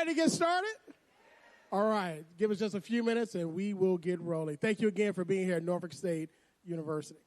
ready to get started? All right, give us just a few minutes and we will get rolling. Thank you again for being here at Norfolk State University.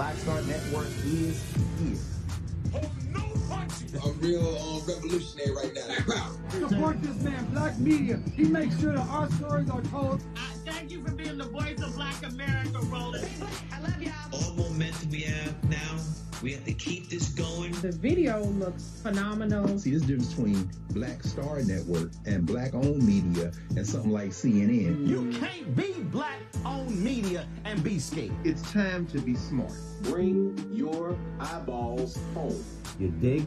Black Star Network is East. Hold no punch a real revolutionary right now. Support this man, Black media. He makes sure that our stories are told. Thank you for being the voice of Black America, Roland. I love y'all. All momentum we have now, we have to keep this going. The video looks phenomenal. See, this difference between Black Star Network and Black-owned media and something like CNN. You can't be Black-owned media and be scared. It's time to be smart. Bring your eyeballs home. You dig?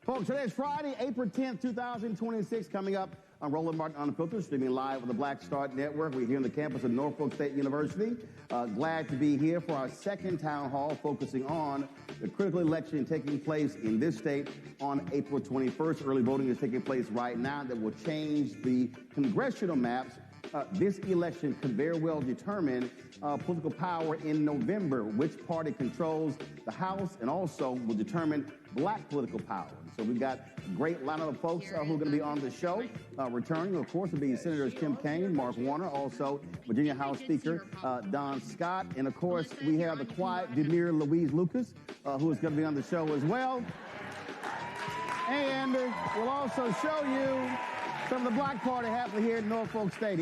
Folks, today's Friday, April 10th, 2026, coming up on Roland Martin Unfiltered, streaming live on the Black Star Network. We're here on the campus of Norfolk State University. Glad to be here for our second town hall, focusing on the critical election taking place in this state on April 21st. Early voting is taking place right now that will change the congressional maps. This election could very well determine political power in November, which party controls the House, and also will determine Black political power. So we've got a great lineup of folks who are going to be on the show. Returning, of course, will be Senators Tim Kaine, Mark Warner, also Virginia House Speaker Don Scott, and of course we have the quiet, demure Louise Lucas, who is going to be on the show as well. And we'll also show you some of the Black Party happening here in Norfolk State.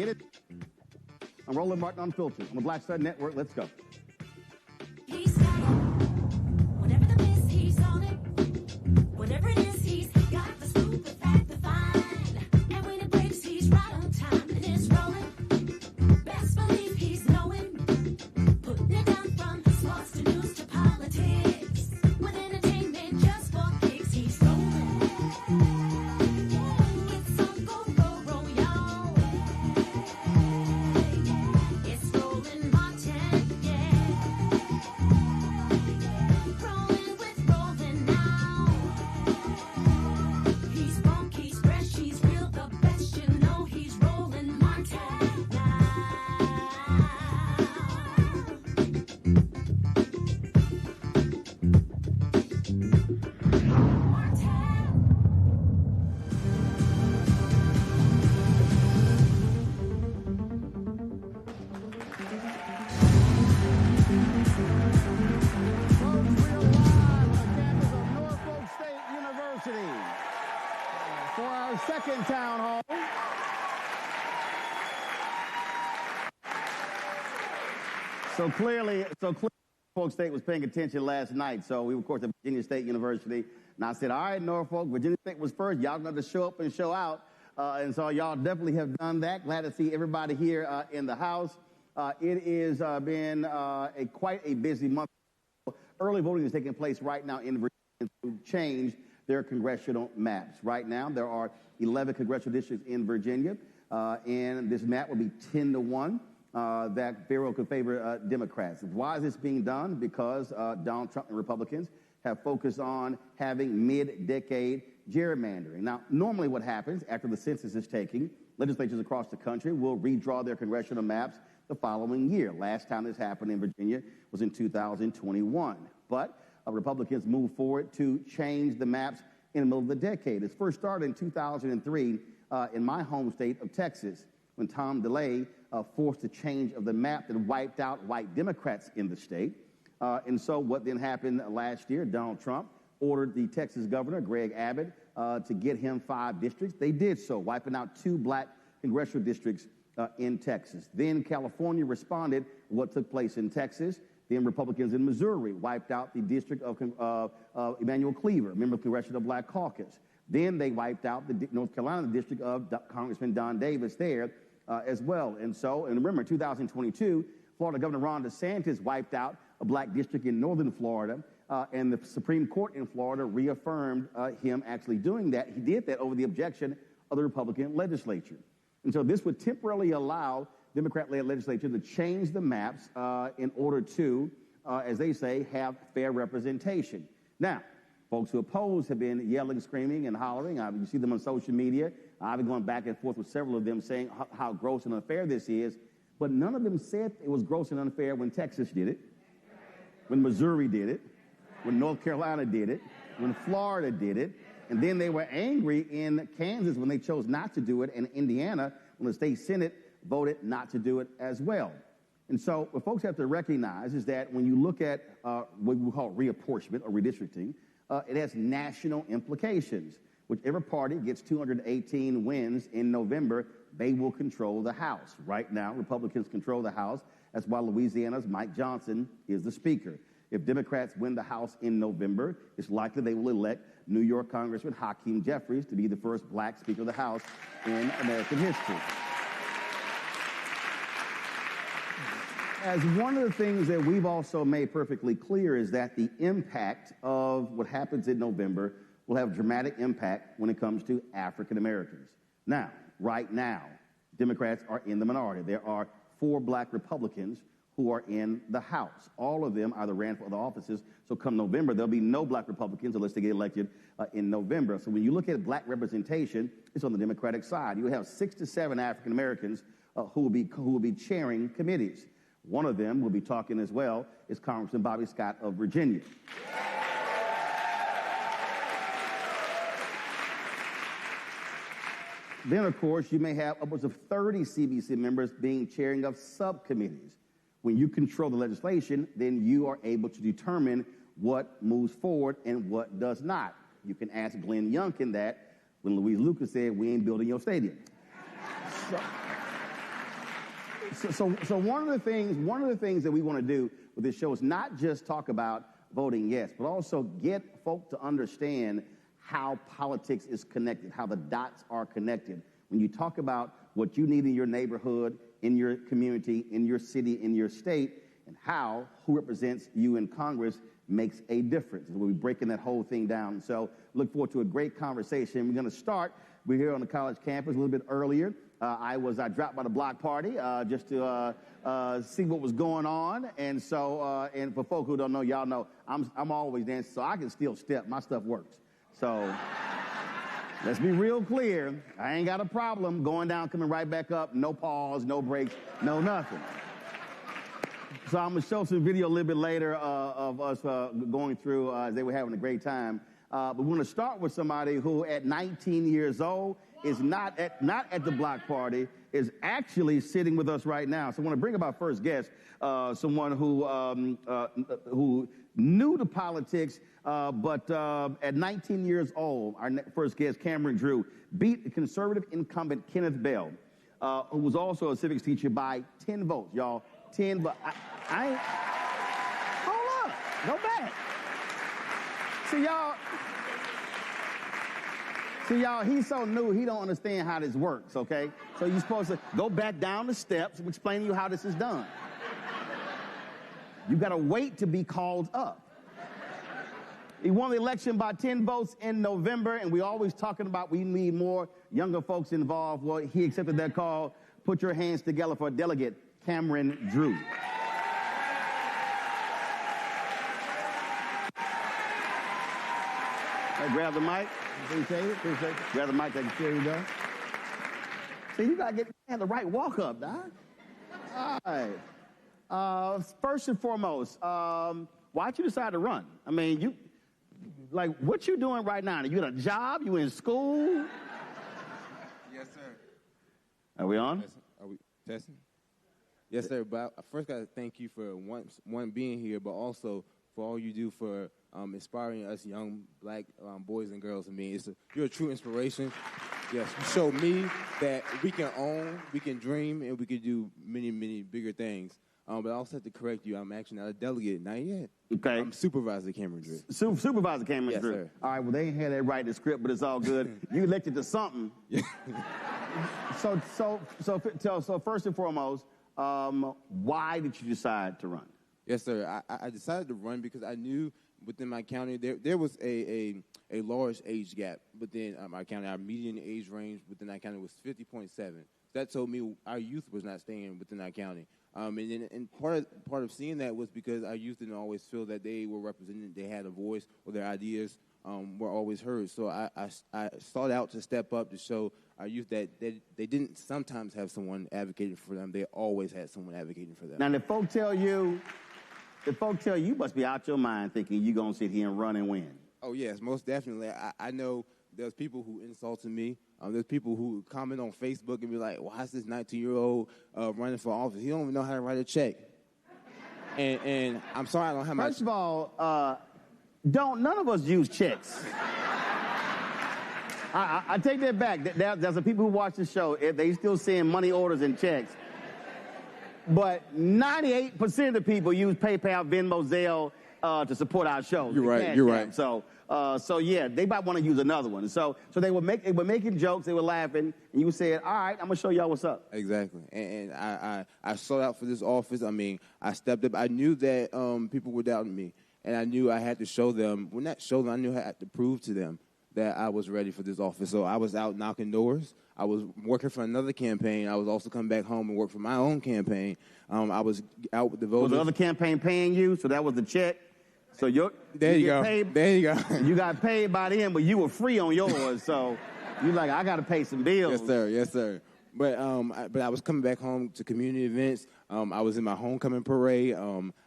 I'm Roland Martin Unfiltered on the Black Star Network. Let's go. He's got it. Whatever the miss, he's on it. Whatever it is, he's got the scoop, the fact, the find. And when it breaks, he's right on time and it's rolling. Best believe he's knowing. Putting it down from sports to news to politics. With entertainment just for kicks, he's rolling. It's on go, roll, y'all. It's rolling Martin, yeah. Rolling with rolling now. He's funk, he's fresh, he's real, the best, you know he's rolling Martin now. Folks, we're live on the campus of Norfolk State University for our second town hall. So clearly, Norfolk State was paying attention last night. So we were, of course, at Virginia State University. And I said, all right, Norfolk, Virginia State was first. Y'all got to show up and show out. And so y'all definitely have done that. Glad to see everybody here in the house. It has been quite a busy month. Early voting is taking place right now in Virginia to change their congressional maps. Right now, there are 11 congressional districts in Virginia, and this map will be 10-1. That very well could favor Democrats. Why is this being done? Because Donald Trump and Republicans have focused on having mid-decade gerrymandering. Now, normally what happens after the census is taken, legislatures across the country will redraw their congressional maps the following year. Last time this happened in Virginia was in 2021. But Republicans moved forward to change the maps in the middle of the decade. It first started in 2003 in my home state of Texas, when Tom DeLay forced a change of the map that wiped out white Democrats in the state. And so what then happened last year, Donald Trump ordered the Texas governor, Greg Abbott, to get him 5 districts. They did so, wiping out 2 black congressional districts in Texas. Then California responded to what took place in Texas. Then Republicans in Missouri wiped out the district of Emanuel Cleaver, member of the Congressional Black Caucus. Then they wiped out the North Carolina district of Congressman Don Davis there. as well. And remember, in 2022, Florida Governor Ron DeSantis wiped out a black district in northern Florida, and the Supreme Court in Florida reaffirmed him actually doing that. He did that over the objection of the Republican legislature. And so this would temporarily allow Democrat-led legislature to change the maps in order to, as they say, have fair representation. Now, folks who oppose have been yelling, screaming, and hollering. You see them on social media. I've been going back and forth with several of them saying how gross and unfair this is. But none of them said it was gross and unfair when Texas did it, when Missouri did it, when North Carolina did it, when Florida did it. And then they were angry in Kansas when they chose not to do it, and Indiana when the state Senate voted not to do it as well. And so what folks have to recognize is that when you look at what we call reapportionment or redistricting, it has national implications. Whichever party gets 218 wins in November, they will control the House. Right now, Republicans control the House. That's why Louisiana's Mike Johnson is the Speaker. If Democrats win the House in November, it's likely they will elect New York Congressman Hakeem Jeffries to be the first black Speaker of the House in American history. As one of the things that we've also made perfectly clear is that the impact of what happens in November will have dramatic impact when it comes to African Americans. Now, right now, Democrats are in the minority. There are 4 black Republicans who are in the House. All of them either ran for other offices, so come November, there'll be no black Republicans unless they get elected in November. So when you look at black representation, it's on the Democratic side. You have 6 to 7 African Americans who will be chairing committees. One of them will be talking as well is Congressman Bobby Scott of Virginia. Then, of course, you may have upwards of 30 CBC members being chairing of subcommittees. When you control the legislation, then you are able to determine what moves forward and what does not. You can ask Glenn Youngkin that when Louise Lucas said, "We ain't building your stadium." So one of the things that we want to do with this show is not just talk about voting yes, but also get folk to understand how politics is connected, how the dots are connected. When you talk about what you need in your neighborhood, in your community, in your city, in your state, and how who represents you in Congress makes a difference. We'll be breaking that whole thing down. So look forward to a great conversation. We're going to start. We're here on the college campus a little bit earlier. I dropped by the block party just to see what was going on. And so, and for folk who don't know, y'all know, I'm always dancing, so I can still step. My stuff works. So let's be real clear. I ain't got a problem going down, coming right back up. No pause, no breaks, no nothing. So I'm going to show some video a little bit later of us going through as they were having a great time. But we're going to start with somebody who at 19 years old is not at the block party, is actually sitting with us right now. So I want to bring up our first guest, someone who new to politics, but at 19 years old, our first guest, Cameron Drew, beat the conservative incumbent Kenneth Bell, who was also a civics teacher by 10 votes, y'all. 10 votes. I ain't. Hold up. Go back. See, y'all, he's so new, he don't understand how this works, okay? So you're supposed to go back down the steps and explain to you how this is done. You got to wait to be called up. He won the election by 10 votes in November, and we always talking about we need more younger folks involved. Well, he accepted that call. Put your hands together for Delegate Cameron Drew. Grab the mic. Appreciate it. Grab the mic. There you go. See, you got to get the right walk up, Doc. All right. First and foremost, why'd you decide to run? I mean, what you doing right now? Are you at a job? You in school? Yes, sir. Are we on? Are we testing? Yes, sir. But I first got to thank you for one being here, but also for all you do for inspiring us young black boys and girls. I mean, you're a true inspiration. Yes, you showed me that we can own, we can dream, and we can do many, many bigger things. But I also have to correct you. I'm actually not a delegate, not yet. Okay. I'm Supervisor Cameron Drift. Supervisor Cameron Yes, Drift. sir. All right, well, they ain't had that right in the script, but it's all good. You elected to something. So first and foremost, why did you decide to run? Yes, sir. I decided to run because I knew within my county there was a large age gap within my county. Our median age range within our county was 50.7. That told me our youth was not staying within our county. And part of seeing that was because our youth didn't always feel that they were represented, they had a voice, or their ideas were always heard. So I sought out to step up to show our youth that they didn't sometimes have someone advocating for them. They always had someone advocating for them. Now, the folk tell you must be out your mind thinking you're going to sit here and run and win. Oh, yes, most definitely. I know there's people who insulted me. There's people who comment on Facebook and be like, why is this 19-year-old running for office? He don't even know how to write a check. And I'm sorry I don't have my... First of all, none of us use checks. I take that back. There's some people who watch the show, if they still send money orders and checks. But 98% of the people use PayPal, Venmo, Zelle to support our show. You're right. So yeah, they might want to use another one. So they were making jokes, they were laughing, and you said, all right, I'm going to show y'all what's up. Exactly. And I sought out for this office. I mean, I stepped up. I knew that people were doubting me, and I knew I had to show them, well, not show them, I knew I had to prove to them that I was ready for this office. So I was out knocking doors. I was working for another campaign. I was also coming back home and work for my own campaign. I was out with the voters. Was the other campaign paying you? So that was the check? So there you go. You got paid by them, but you were free on yours. So you're like, I got to pay some bills. Yes, sir. But I was coming back home to community events. I was in my homecoming parade.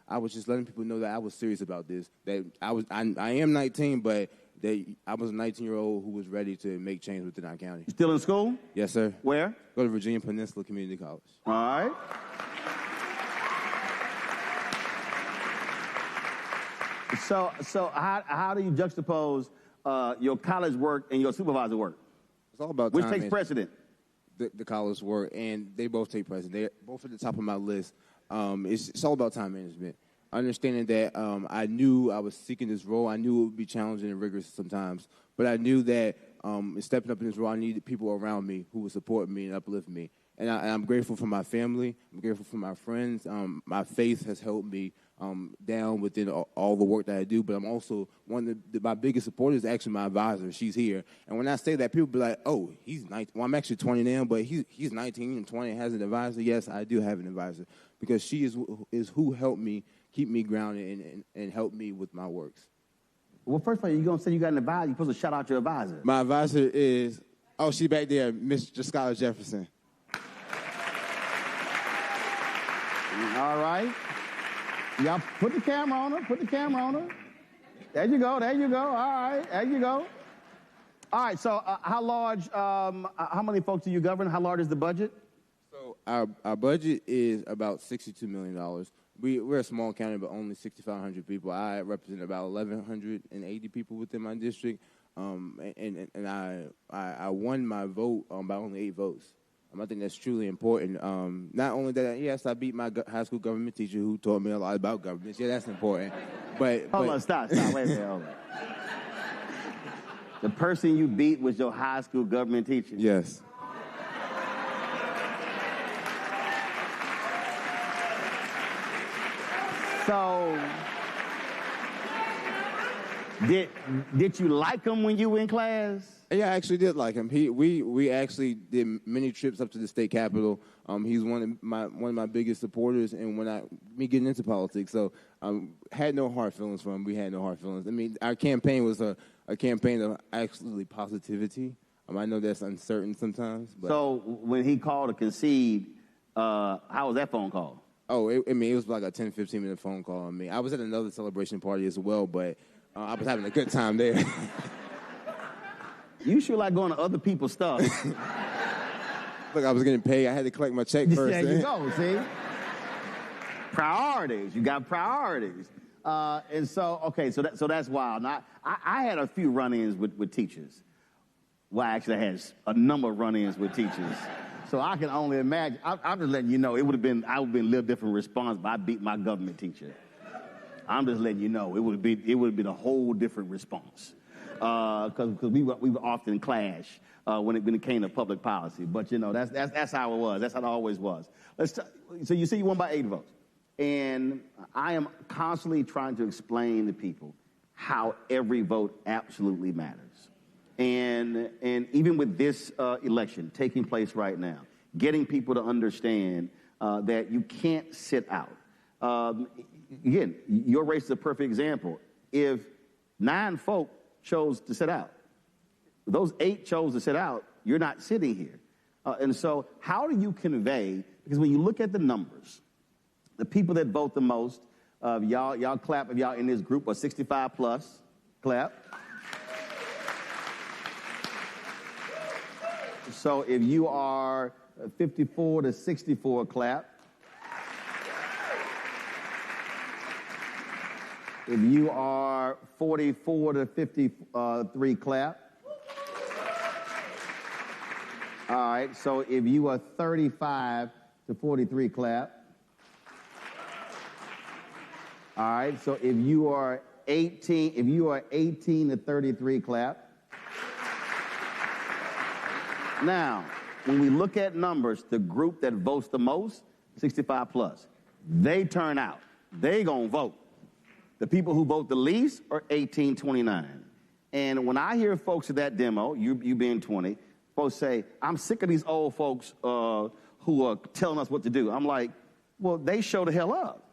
I was just letting people know that I was serious about this. That I am 19, but that I was a 19-year-old who was ready to make change within our county. Still in school? Yes, sir. Where? Go to Virginia Peninsula Community College. All right. So how do you juxtapose your college work and your supervisor work? It's all about which time takes precedent? The college work, and they both take precedent. They're both at the top of my list. It's all about time management. Understanding that I knew I was seeking this role. I knew it would be challenging and rigorous sometimes, but I knew that in stepping up in this role, I needed people around me who would support me and uplift me. And I'm grateful for my family. I'm grateful for my friends. My faith has helped me down within all the work that I do, but I'm also one of my biggest supporters is actually my advisor. She's here. And when I say that, people be like, oh, he's 19. Well, I'm actually 20 now, but he's 19 and 20 and has an advisor. Yes, I do have an advisor because she is who helped me keep me grounded and help me with my works. Well, first of all, you're going to say you got an advisor. You're supposed to shout out your advisor. My advisor is, she's back there, Mr. Skylar Jefferson. All right. Y'all put the camera on her. There you go. All right, there you go. All right, so how large, how many folks do you govern? How large is the budget? So our budget is about $62 million. We're a small county, but only 6,500 people. I represent about 1,180 people within my district, and I won my vote by only 8 votes. I think that's truly important. Not only that, yes, I beat my high school government teacher who taught me a lot about government. Yeah, that's important. But hold on, stop, wait a minute, hold on. The person you beat was your high school government teacher? Yes. So, did you like him when you were in class? Yeah, I actually did like him. We actually did many trips up to the state capitol. He's one of my biggest supporters, and me getting into politics, so had no hard feelings for him. We had no hard feelings. I mean, our campaign was a campaign of absolutely positivity. I know that's uncertain sometimes. But. So when he called to concede, how was that phone call? Oh, it was like a 10, 15-minute phone call. I mean, I was at another celebration party as well, but I was having a good time there. You sure like going to other people's stuff. Look, I was getting paid. I had to collect my check first. There you go, see? Priorities. You got priorities. And so, okay, so that's wild. Now, I had a few run-ins with teachers. Well, actually, I had a number of run-ins with teachers. So I can only imagine. I'm just letting you know, I would have been a little different response, but I beat my government teacher. I'm just letting you know, it would have been a whole different response. Because we would often clash when it came to public policy. But, you know, that's how it was. That's how it always was. So you see you won by 8 votes. And I am constantly trying to explain to people how every vote absolutely matters. And even with this election taking place right now, getting people to understand that you can't sit out. Again, your race is a perfect example. If 9 folk chose to sit out, those 8 chose to sit out, you're not sitting here. And so how do you convey, because when you look at the numbers, the people that vote the most, y'all clap if y'all in this group are 65 plus, clap. So if you are 54 to 64, clap. If you are 44 to 53, clap. All right, so if you are 35 to 43, clap. All right, so if you are 18 to 33, clap. Now, when we look at numbers, the group that votes the most, 65 plus, they turn out. They gonna vote. The people who vote the least are 18, 29. And when I hear folks at that demo, you being 20, folks say, I'm sick of these old folks who are telling us what to do. I'm like, well, they show the hell up.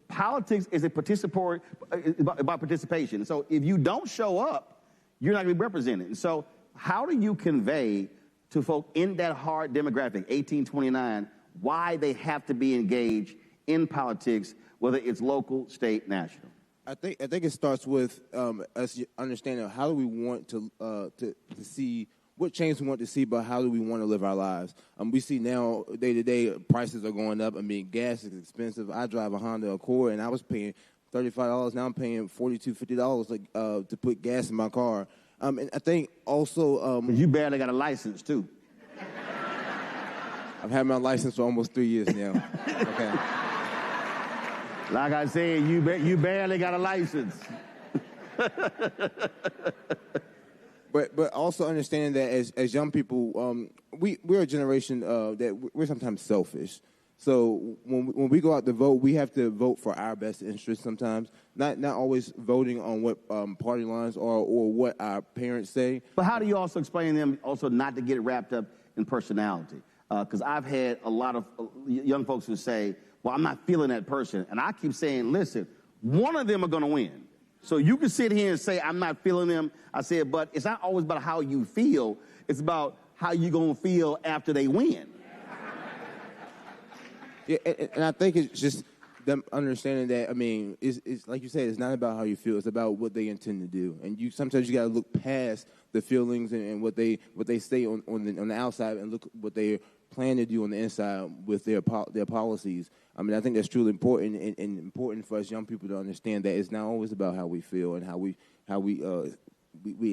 Politics is about participation. So if you don't show up, you're not going to be represented. And so how do you convey to folk in that hard demographic, 18-29, why they have to be engaged in politics, whether it's local, state, national? I think it starts with us understanding how do we want to see what change we want to see, but how do we want to live our lives? We see now day to day prices are going up. I mean, gas is expensive. I drive a Honda Accord, and I was paying $35. Now I'm paying $42, $50 to put gas in my car. And I think also you barely got a license too. I've had my license for almost 3 years now. Okay. Like I said, you barely got a license. But also understanding that as young people, we're a generation that we're sometimes selfish. So when we go out to vote, we have to vote for our best interest sometimes, not always voting on what party lines are or what our parents say. But how do you also explain to them also not to get wrapped up in personality? Because I've had a lot of young folks who say, well, I'm not feeling that person. And I keep saying, listen, one of them are going to win. So you can sit here and say, I'm not feeling them. I said, but it's not always about how you feel. It's about how you're going to feel after they win. Yeah, and I think it's just them understanding that, I mean, it's like you said, it's not about how you feel. It's about what they intend to do. And sometimes you got to look past the feelings and what they say on the outside and look what they plan to do on the inside with their policies. I mean, I think that's truly important and important for us young people to understand that it's not always about how we feel and how we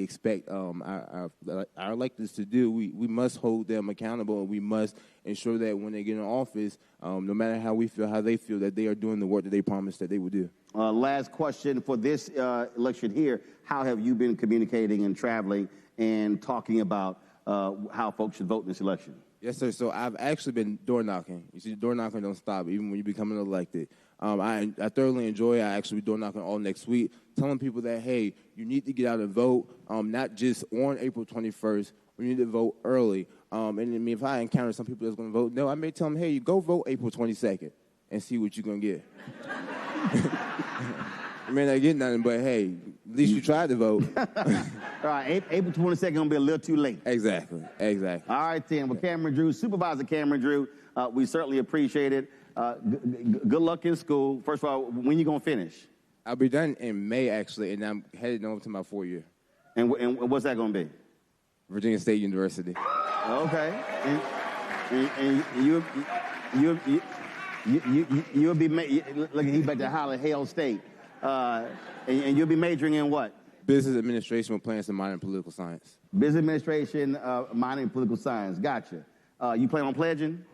expect our electeds to do. We must hold them accountable, and we must ensure that when they get in office, no matter how we feel, how they feel, that they are doing the work that they promised that they would do. Last question for this election here. How have you been communicating and traveling and talking about how folks should vote in this election? Yes, sir. So I've actually been door knocking. You see, door knocking don't stop, even when you become elected. I thoroughly enjoy it. I actually be door knocking all next week, telling people that, hey, you need to get out and vote, not just on April 21st. We need to vote early. And I mean, if I encounter some people that's going to vote, no, I may tell them, hey, you go vote April 22nd and see what you're going to get. You may not get nothing, but, hey, at least you tried to vote. All right, April 22nd going to be a little too late. Exactly. All right, then. Well, Cameron Drew, Supervisor Cameron Drew, we certainly appreciate it. Good luck in school. First of all, when you going to finish? I'll be done in May, actually, and I'm headed over to my 4th year. And what's that going to be? Virginia State University. Okay. And you'll be, look, he's back to Howard, Hale State. And you'll be majoring in what? Business administration with plans to minor in political science. Business administration, minor in political science. Gotcha. You plan on pledging?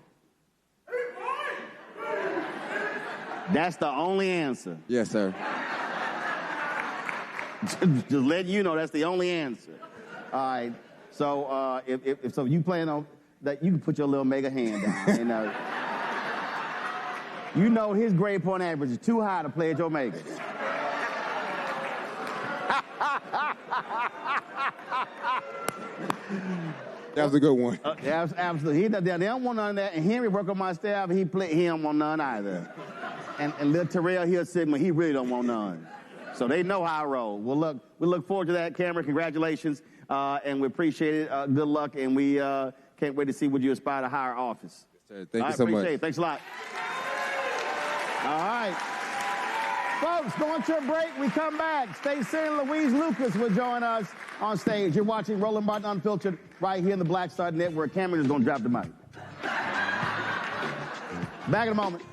That's the only answer. Yes, sir. Just letting you know that's the only answer. All right. So if you plan on that, you can put your little mega hand down. And, you know his grade point average is too high to pledge Omega. That was a good one. Absolutely. They don't want none of that. And Henry work on my staff, he don't want none either. And little Terrell here, Sigma, he really don't want none. So they know how I roll. Well, we look forward to that, Cameron. Congratulations. And we appreciate it. Good luck. And we can't wait to see what you aspire to higher office. Yes, sir. Thank you so much. Appreciate it. Thanks a lot. All right. Folks, going to a break. We come back. State Senator Louise Lucas will join us on stage. You're watching Roland Martin Unfiltered right here in the Black Star Network. Cameron is going to drop the mic. Back in a moment.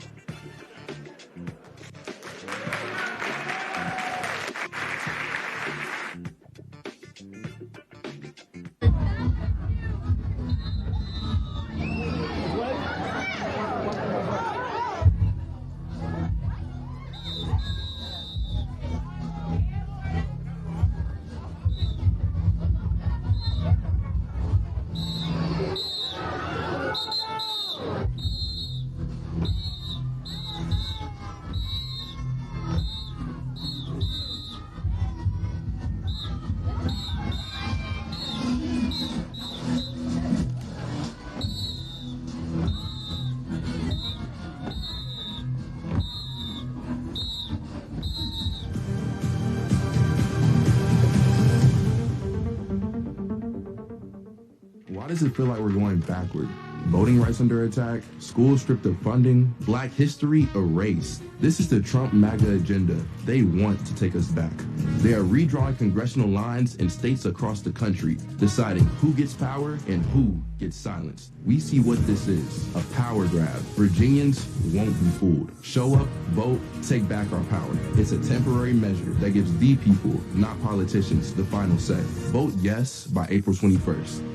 Why does it feel like we're going backward? Voting rights under attack, schools stripped of funding, Black history erased. This is the Trump MAGA agenda. They want to take us back. They are redrawing congressional lines in states across the country, deciding who gets power and who gets silenced. We see what this is, a power grab. Virginians won't be fooled. Show up, vote, take back our power. It's a temporary measure that gives the people, not politicians, the final say. Vote yes by April 21st.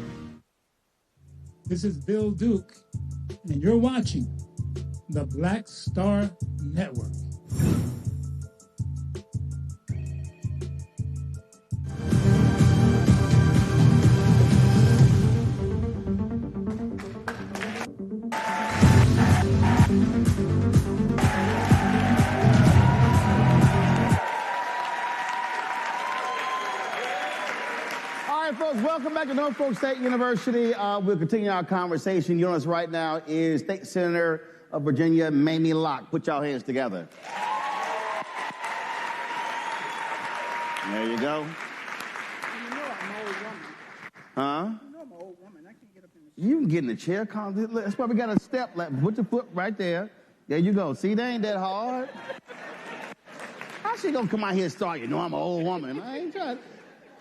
This is Bill Duke, and you're watching the Black Star Network. Folks, welcome back to Norfolk State University. We'll continue our conversation. Joining us right now is State Senator of Virginia, Mamie Locke. Put y'all hands together. There you go. You know I'm an old woman. Huh? You know I'm an old woman. I can't get up in the You can get in the chair. That's why we got a step. Put your foot right there. There you go. See, they ain't that hard. How she gonna come out here and start, you know I'm an old woman? I ain't trying.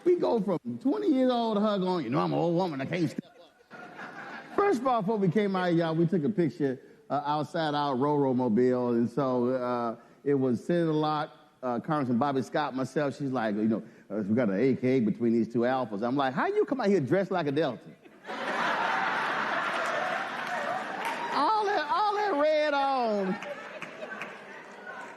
We go from 20 years old to hug on, you know I'm an old woman, I can't step up. First of all, before we came out, y'all, we took a picture outside our Roro mobile, and so it was Senator Locke, Congressman Bobby Scott, myself. She's like, we got an AK between these two alphas. I'm like, how you come out here dressed like a Delta? all that red on.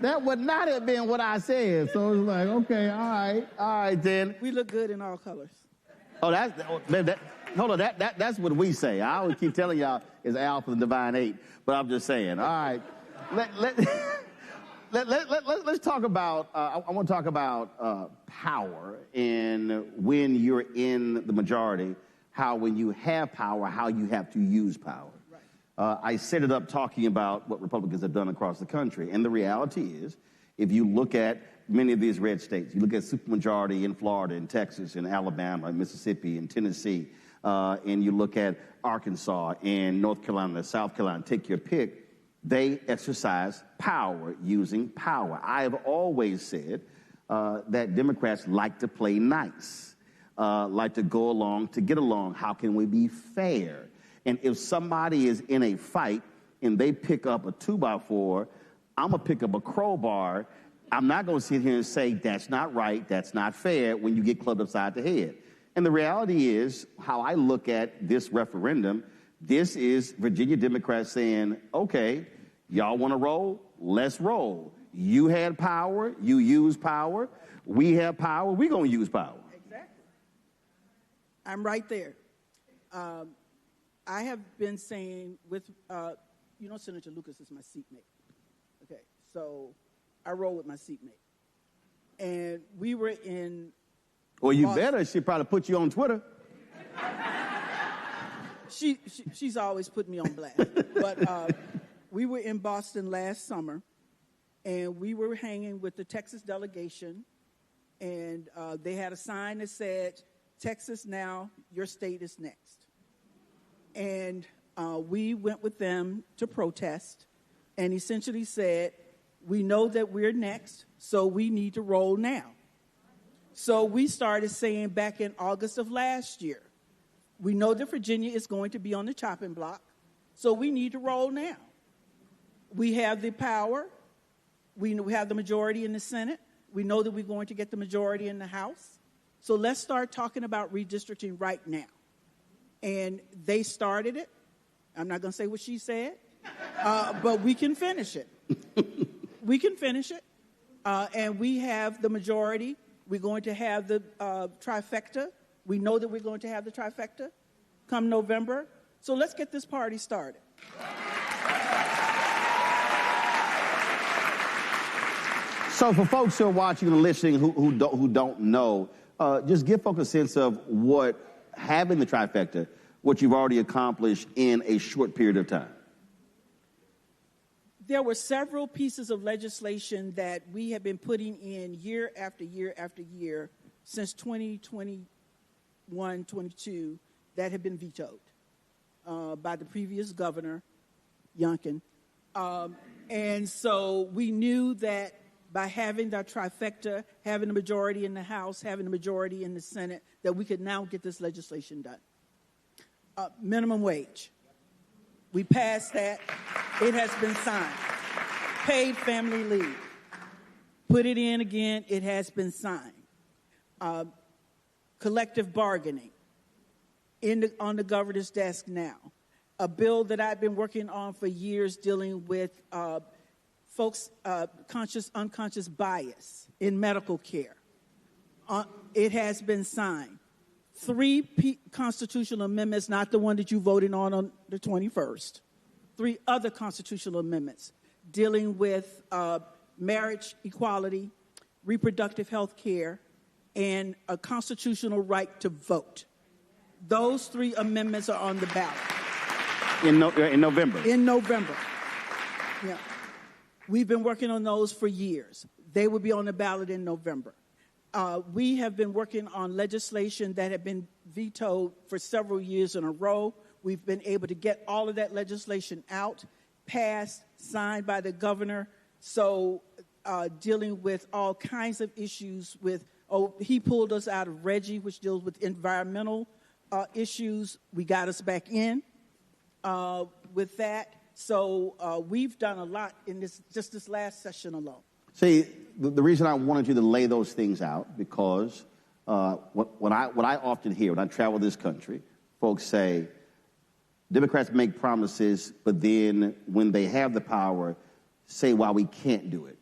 That would not have been what I said. So it was like, okay, all right then. We look good in all colors. Oh, hold on, that's what we say. I always keep telling y'all it's Alpha and Divine 8, but I'm just saying. All right, let's talk about. I want to talk about power and when you're in the majority, how when you have power, how you have to use power. I set it up talking about what Republicans have done across the country. And the reality is, if you look at many of these red states, you look at supermajority in Florida, in Texas, in Alabama, in Mississippi, in Tennessee, and you look at Arkansas and North Carolina, South Carolina, take your pick, they exercise power using power. I have always said that Democrats like to play nice, like to go along to get along. How can we be fair? And if somebody is in a fight and they pick up a 2x4, I'm going to pick up a crowbar. I'm not going to sit here and say that's not right, that's not fair when you get clubbed upside the head. And the reality is, how I look at this referendum, this is Virginia Democrats saying, okay, y'all want to roll? Let's roll. You had power, you used power. We have power, we're going to use power. Exactly. I'm right there. I have been saying with, Senator Lucas is my seatmate. Okay, so I roll with my seatmate. And we were in Well, you Boston. better. She'll probably put you on Twitter. She's always put me on blast. But we were in Boston last summer, and we were hanging with the Texas delegation, and they had a sign that said, Texas now, your state is next. And we went with them to protest and essentially said, we know that we're next, so we need to roll now. So we started saying back in August of last year, we know that Virginia is going to be on the chopping block, so we need to roll now. We have the power. We have the majority in the Senate. We know that we're going to get the majority in the House. So let's start talking about redistricting right now. And they started it. I'm not going to say what she said, but we can finish it. We can finish it. And we have the majority. We're going to have the trifecta. We know that we're going to have the trifecta come November. So let's get this party started. So for folks who are watching and listening who don't know, just give folks a sense of what having the trifecta, what you've already accomplished in a short period of time. There were several pieces of legislation that we have been putting in year after year after year since 2021, 22 that have been vetoed by the previous governor, Youngkin. And so we knew that by having that trifecta, having a majority in the House, having a majority in the Senate, that we could now get this legislation done. Minimum wage. We passed that. It has been signed. Paid family leave. Put it in again. It has been signed. Collective bargaining on the governor's desk now. A bill that I've been working on for years dealing with folks' unconscious bias in medical care. It has been signed. 3 constitutional amendments, not the one that you voted on the 21st. 3 other constitutional amendments dealing with marriage equality, reproductive health care, and a constitutional right to vote. Those 3 amendments are on the ballot. In November? In November. Yeah. We've been working on those for years. They will be on the ballot in November. We have been working on legislation that had been vetoed for several years in a row. We've been able to get all of that legislation out, passed, signed by the governor. So dealing with all kinds of issues with, he pulled us out of Reggie, which deals with environmental issues. We got us back in with that. So we've done a lot in this last session alone. See, the reason I wanted you to lay those things out, because what I often hear when I travel this country, folks say, Democrats make promises, but then when they have the power, say why we can't do it.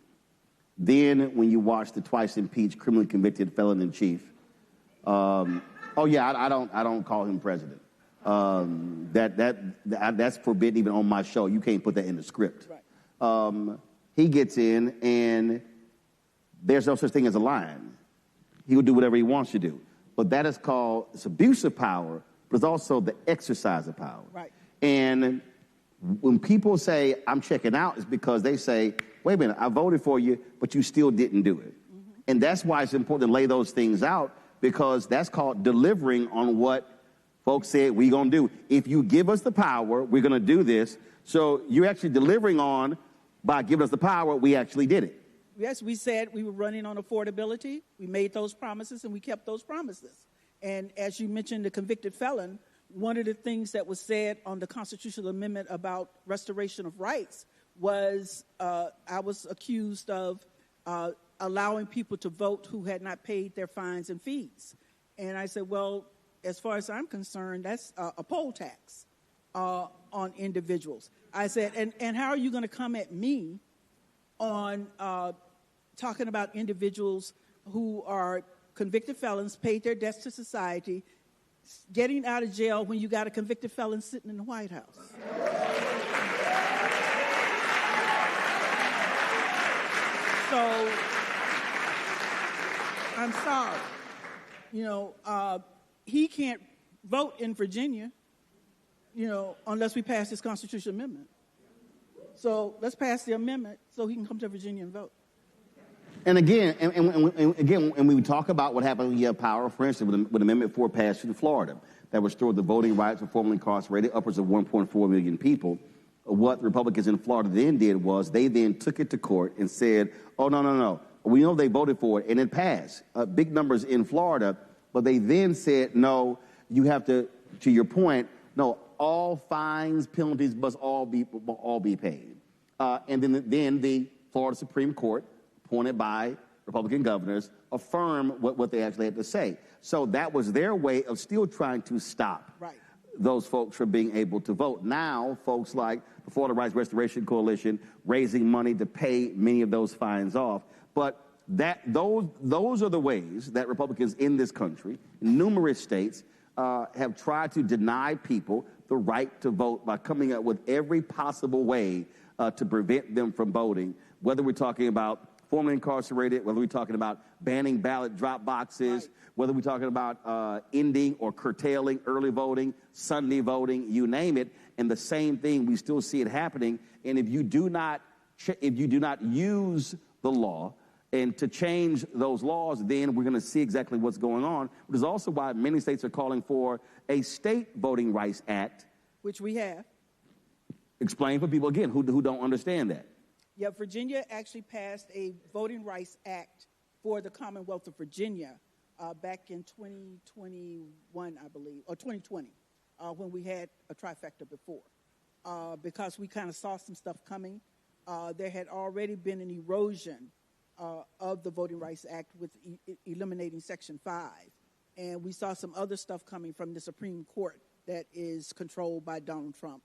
Then when you watch the twice impeached, criminally convicted felon in chief, I don't call him president. That's forbidden even on my show. You can't put that in the script. Right. He gets in, and there's no such thing as a line. He will do whatever he wants to do. But that is called, it's abuse of power, but it's also the exercise of power. Right. And when people say, I'm checking out, it's because they say, wait a minute, I voted for you, but you still didn't do it. Mm-hmm. And that's why it's important to lay those things out, because that's called delivering on what folks said we're going to do. If you give us the power, we're going to do this. So you're actually delivering on, by giving us the power, we actually did it. Yes, we said we were running on affordability. We made those promises, and we kept those promises. And as you mentioned, the convicted felon, one of the things that was said on the constitutional amendment about restoration of rights was I was accused of allowing people to vote who had not paid their fines and fees. And I said, well, as far as I'm concerned, that's a poll tax on individuals. I said, and how are you going to come at me on talking about individuals who are convicted felons, paid their debts to society, getting out of jail when you got a convicted felon sitting in the White House? So, I'm sorry. You know, he can't vote in Virginia, you know, unless we pass this constitutional amendment. So let's pass the amendment so he can come to Virginia and vote. And again, and we talk about what happened when you have power, for instance, when Amendment 4 passed in Florida, that restored the voting rights of formerly incarcerated upwards of 1.4 million people. What the Republicans in Florida then did was they then took it to court and said, oh, no. We know they voted for it, and it passed. Big numbers in Florida, but they then said, no, you have to your point, no, all fines, penalties must all be paid. And then the Florida Supreme Court, appointed by Republican governors, affirmed what they actually had to say. So that was their way of still trying to stop those folks from being able to vote. Now, folks like the Florida Rights Restoration Coalition raising money to pay many of those fines off. But those are the ways that Republicans in this country, in numerous states, have tried to deny people the right to vote by coming up with every possible way to prevent them from voting, whether we're talking about formerly incarcerated, whether we're talking about banning ballot drop boxes, whether we're talking about ending or curtailing early voting, Sunday voting, you name it. And the same thing, we still see it happening. And if you do not use the law and to change those laws, then we're going to see exactly what's going on. Which is also why many states are calling for a state voting rights act. Which we have. Explain for people, again, who don't understand that. Yeah, Virginia actually passed a voting rights act for the Commonwealth of Virginia back in 2021, I believe, or 2020, when we had a trifecta before. Because we kind of saw some stuff coming. There had already been an erosion of the Voting Rights Act with eliminating Section 5. And we saw some other stuff coming from the Supreme Court that is controlled by Donald Trump.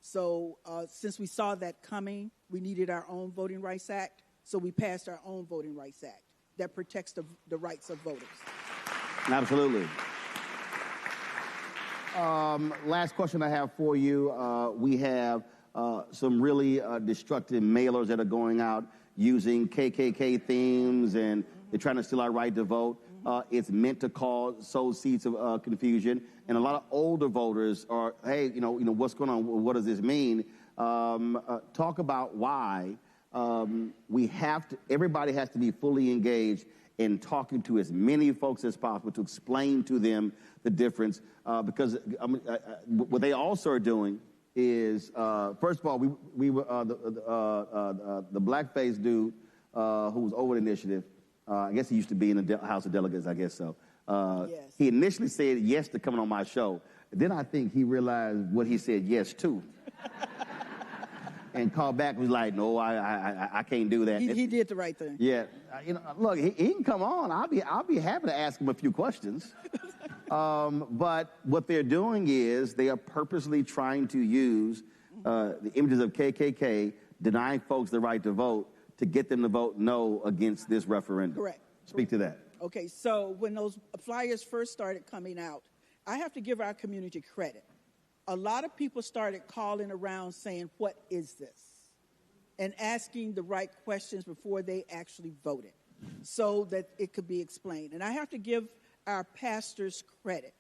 So since we saw that coming, we needed our own Voting Rights Act, so we passed our own Voting Rights Act that protects the rights of voters. Absolutely. Last question I have for you. We have some really destructive mailers that are going out using KKK themes, and they're trying to steal our right to vote. It's meant to sow seeds of confusion. And a lot of older voters are, hey, you know, what's going on? What does this mean? Talk about why everybody has to be fully engaged in talking to as many folks as possible to explain to them the difference. Because what they also are doing is, first of all, we were the blackface dude who was over the initiative. I guess he used to be in the House of Delegates, I guess so. Yes. He initially said yes to coming on my show. Then I think he realized what he said yes to. And called back and was like, no, I can't do that. He did the right thing. Yeah. Look, he can come on. I'll be happy to ask him a few questions. But what they're doing is they are purposely trying to use the images of KKK, denying folks the right to vote, to get them to vote no against this referendum. Correct. Speak to that. Okay, so when those flyers first started coming out, I have to give our community credit. A lot of people started calling around saying, what is this? And asking the right questions before they actually voted so that it could be explained. And I have to give our pastors credit.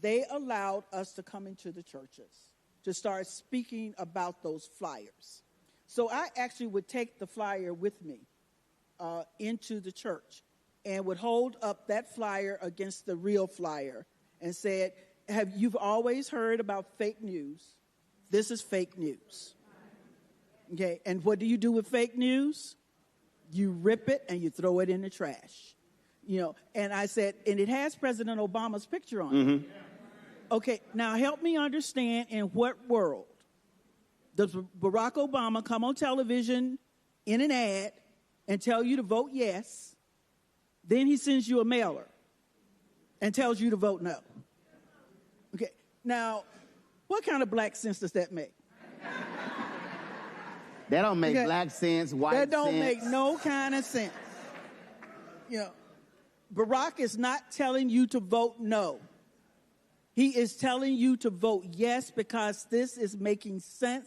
They allowed us to come into the churches to start speaking about those flyers. So I actually would take the flyer with me into the church and would hold up that flyer against the real flyer and said, you've always heard about fake news. This is fake news. Okay, and what do you do with fake news? You rip it and you throw it in the trash. You know, and I said, and it has President Obama's picture on it. Okay, now help me understand, in what world does Barack Obama come on television in an ad and tell you to vote yes. Then he sends you a mailer and tells you to vote no. Okay, now, what kind of black sense does that make? That don't make black sense, white sense. That don't make no kind of sense. You know, Barack is not telling you to vote no. He is telling you to vote yes because this is making sense,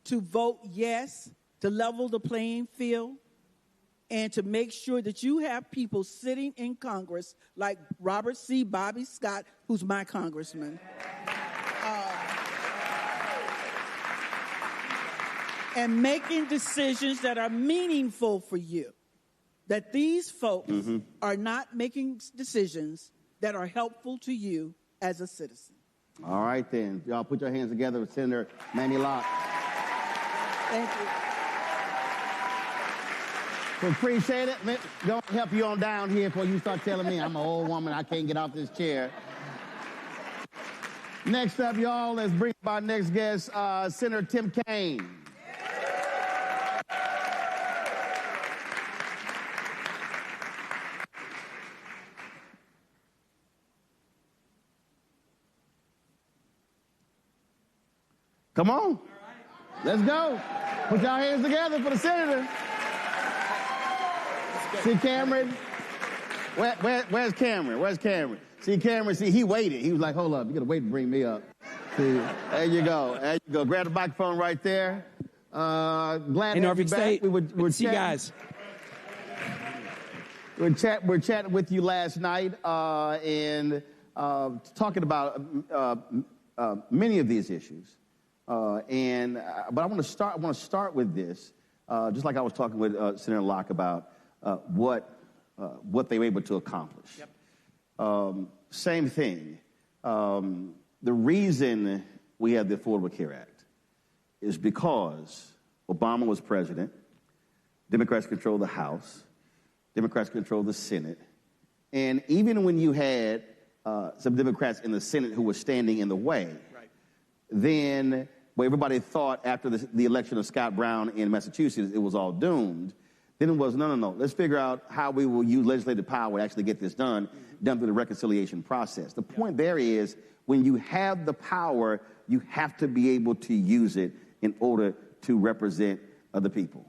to vote yes, to level the playing field, and to make sure that you have people sitting in Congress like Robert C. Bobby Scott, who's my congressman, and making decisions that are meaningful for you. That these folks are not making decisions that are helpful to you as a citizen. All right, then. Y'all put your hands together with Senator Mamie Locke. Thank you. So appreciate it. Gonna help you on down here before you start telling me I'm an old woman, I can't get off this chair. Next up, y'all, let's bring up our next guest, Senator Tim Kaine. Come on. Let's go. Put y'all hands together for the senator. See Cameron? Where's Cameron? Where's Cameron? See Cameron? See, he waited. He was like, hold up, you got to wait to bring me up. See, there you go. There you go. Grab the microphone right there. Glad to have Norfolk you back. State. We're see you guys. We're chatting with you last night and talking about many of these issues. But I want to start with this, just like I was talking with Senator Locke about what they were able to accomplish. Yep. Same thing. The reason we have the Affordable Care Act is because Obama was president, Democrats controlled the House, Democrats controlled the Senate, and even when you had some Democrats in the Senate who were standing in the way, then where everybody thought after the election of Scott Brown in Massachusetts it was all doomed, then it was, no, let's figure out how we will use legislative power to actually get this done through the reconciliation process. The point there is, when you have the power, you have to be able to use it in order to represent other people.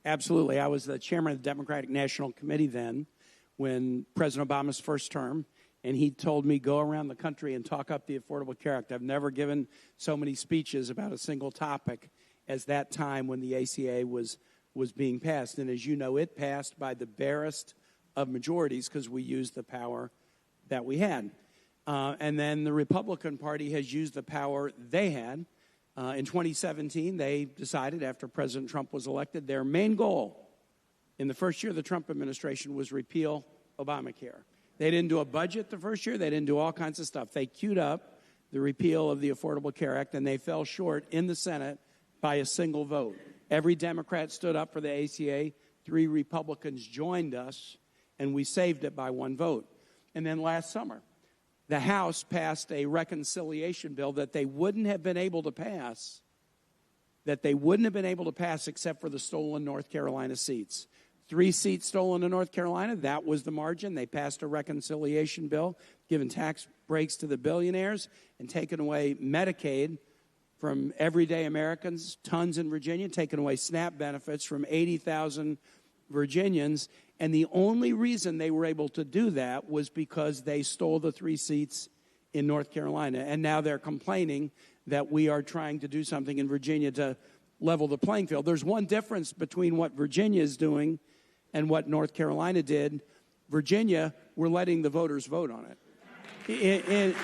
Absolutely. I was the chairman of the Democratic National Committee then when President Obama's first term, and he told me, go around the country and talk up the Affordable Care Act. I've never given so many speeches about a single topic as that time when the ACA was being passed. And as you know, it passed by the barest of majorities because we used the power that we had. And then the Republican Party has used the power they had. In 2017, they decided, after President Trump was elected, their main goal in the first year of the Trump administration was repeal Obamacare. They didn't do a budget the first year. They didn't do all kinds of stuff. They queued up the repeal of the Affordable Care Act, and they fell short in the Senate by a single vote. Every Democrat stood up for the ACA. 3 Republicans joined us, and we saved it by 1 vote. And then last summer, the House passed a reconciliation bill that they wouldn't have been able to pass, except for the stolen North Carolina seats. 3 seats stolen in North Carolina, that was the margin. They passed a reconciliation bill, giving tax breaks to the billionaires and taking away Medicaid from everyday Americans, tons in Virginia, taking away SNAP benefits from 80,000 Virginians. And the only reason they were able to do that was because they stole the 3 seats in North Carolina. And now they're complaining that we are trying to do something in Virginia to level the playing field. There's one difference between what Virginia is doing and what North Carolina did. Virginia, we're letting the voters vote on it.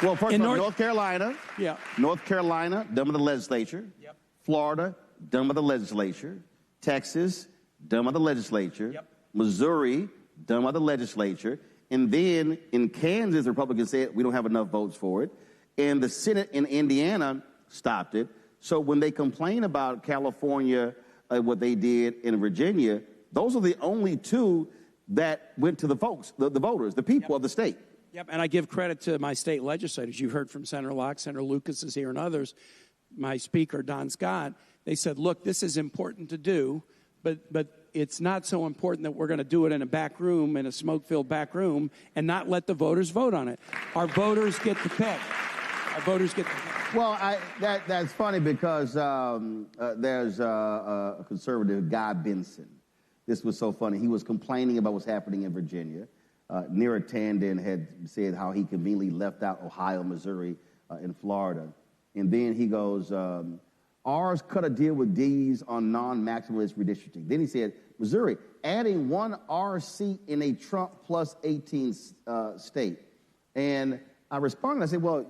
Well, first of all, North Carolina. Yeah. North Carolina, done with the legislature. Yep. Florida, done with the legislature. Texas, done with the legislature. Yep. Missouri, done with the legislature. And then in Kansas, the Republicans said we don't have enough votes for it. And the Senate in Indiana stopped it. So when they complain about California, what they did in Virginia, those are the only 2 that went to the folks, the voters, the people of the state. Yep, and I give credit to my state legislators. You've heard from Senator Locke, Senator Lucas is here, and others. My speaker, Don Scott, they said, look, this is important to do, but it's not so important that we're going to do it in a back room, in a smoke-filled back room, and not let the voters vote on it. Our voters get to pick. Our voters get to pick. Well, that's funny because there's a conservative, Guy Benson. This was so funny. He was complaining about what's happening in Virginia. Neera Tanden had said how he conveniently left out Ohio, Missouri, and Florida. And then he goes, ours cut a deal with D's on non-maximalist redistricting. Then he said, Missouri, adding one R seat in a Trump plus 18 state. And I responded, I said, well,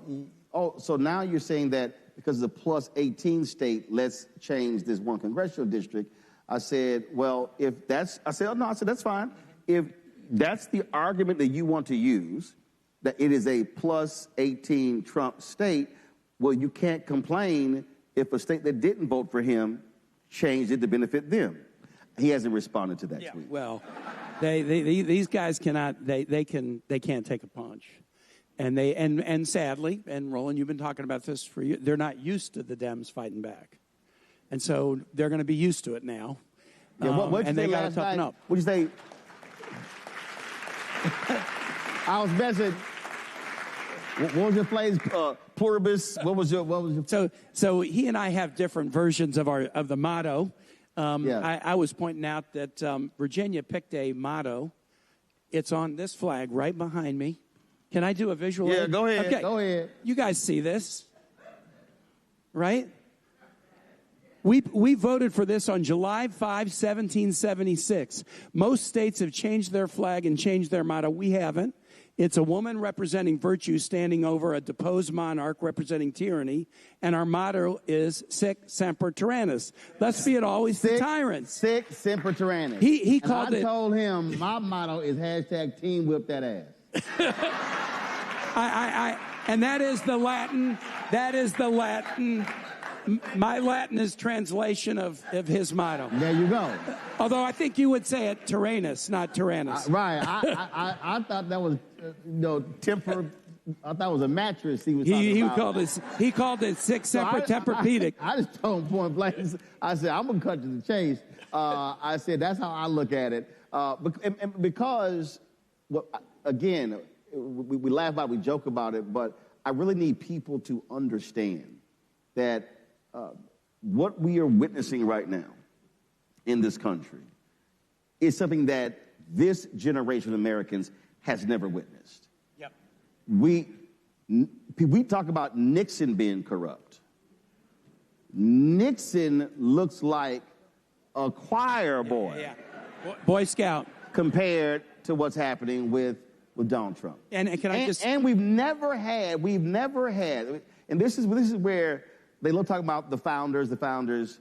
so now you're saying that because of the plus 18 state, let's change this one congressional district. I said, well, if that's, I said, oh, no, I said, that's fine. If that's the argument that you want to use, that it is a plus 18 Trump state, well, you can't complain if a state that didn't vote for him changed it to benefit them. He hasn't responded to that tweet. Well, these guys cannot, they can't take a punch. And sadly, and Roland, you've been talking about this for years, they're not used to the Dems fighting back. And so they're going to be used to it now. Yeah, and they got to toughen up. What'd you say? I was messing. What was your phrase? Pluribus. What was your? So he and I have different versions of the motto. I was pointing out that Virginia picked a motto. It's on this flag right behind me. Can I do a visual? Yeah, go ahead. Okay. Go ahead. You guys see this, right? We voted for this on July 5, 1776. Most states have changed their flag and changed their motto. We haven't. It's a woman representing virtue standing over a deposed monarch representing tyranny. And our motto is sic semper tyrannis. Thus be it always the tyrant. Sic semper tyrannis. He called it. I told him my motto is hashtag team whip that ass. And that is the Latin. That is the Latin. My Latin is translation of his motto. There you go. Although I think you would say it tyrannus, not tyrannus. Right. I thought that was, temper. I thought it was a mattress he was talking about. He called it sic semper Tempur-Pedic. I just told him point blank. I said, I'm going to cut to the chase. I said, that's how I look at it. Because, well, again, we laugh about it, we joke about it, but I really need people to understand that what we are witnessing right now in this country is something that this generation of Americans has never witnessed. Yep. We talk about Nixon being corrupt. Nixon looks like a choir boy. Yeah. Boy Scout. Compared to what's happening with Donald Trump. And we've never had, and this is where they love talking about the founders,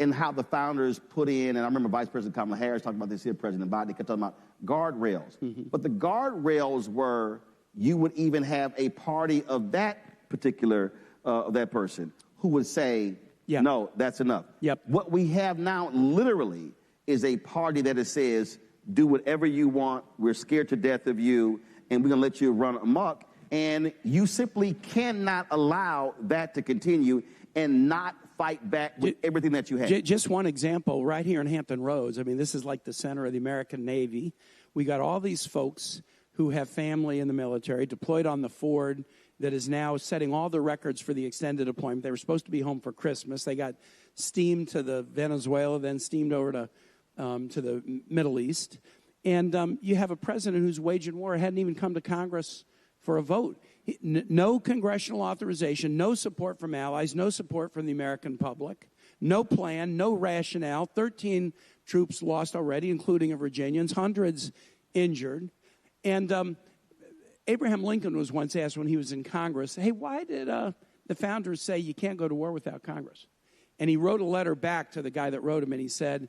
and how the founders put in, and I remember Vice President Kamala Harris talking about this here, President Biden, they kept talking about guardrails. Mm-hmm. But the guardrails were, you would even have a party of that particular, of that person, who would say, no, that's enough. Yep. What we have now literally is a party that says, do whatever you want, we're scared to death of you, and we're going to let you run amok. And you simply cannot allow that to continue and not fight back with everything that you have. Just one example, right here in Hampton Roads. I mean, this is like the center of the American Navy. We got all these folks who have family in the military deployed on the Ford that is now setting all the records for the extended deployment. They were supposed to be home for Christmas. They got steamed to the Venezuela, then steamed over to the Middle East. And you have a president who's waging war, hadn't even come to Congress for a vote. No congressional authorization, no support from allies, no support from the American public, no plan, no rationale. 13 troops lost already, including Virginians, hundreds injured. And Abraham Lincoln was once asked when he was in Congress, hey, why did the founders say you can't go to war without Congress? And he wrote a letter back to the guy that wrote him, and he said,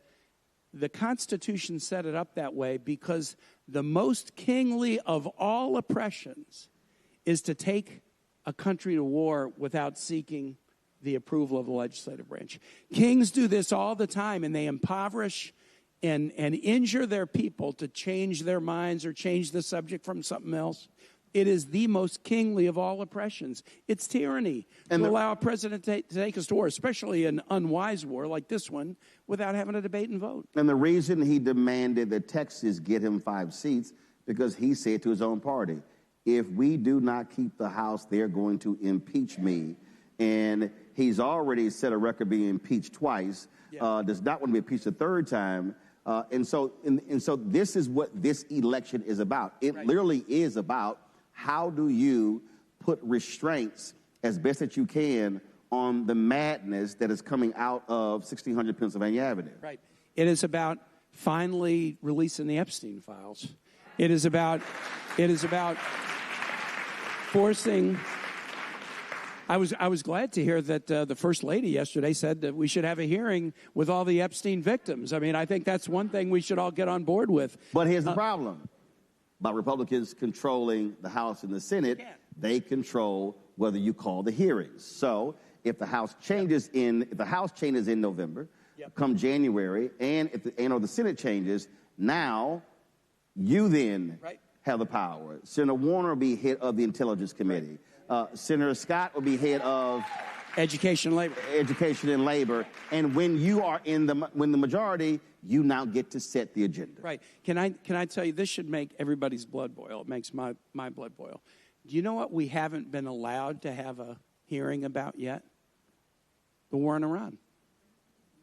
the Constitution set it up that way because the most kingly of all oppressions is to take a country to war without seeking the approval of the legislative branch. Kings do this all the time, and they impoverish and injure their people to change their minds or change the subject from something else. It is the most kingly of all oppressions. It's tyranny to allow a president to take us to war, especially an unwise war like this one, without having a debate and vote. And the reason he demanded that Texas get him 5 seats, because he said to his own party, if we do not keep the House, they're going to impeach me. And he's already set a record being impeached twice, does not want to be impeached a third time. And so this is what this election is about. It literally is about how do you put restraints as best that you can on the madness that is coming out of 1600 Pennsylvania Avenue. Right. It is about finally releasing the Epstein files. It is about forcing. I was glad to hear that the First Lady yesterday said that we should have a hearing with all the Epstein victims. I mean, I think that's one thing we should all get on board with. But here's the problem. By Republicans controlling the House and the Senate, they control whether you call the hearings. So if the House changes in November, come January, and if the Senate changes, now you then have the power. Senator Warner will be head of the Intelligence Committee. Senator Scott will be head of Education and Labor. And when you are when the majority, you now get to set the agenda. Right. Can I tell you, this should make everybody's blood boil. It makes my blood boil. Do you know what we haven't been allowed to have a hearing about yet? The war in Iran.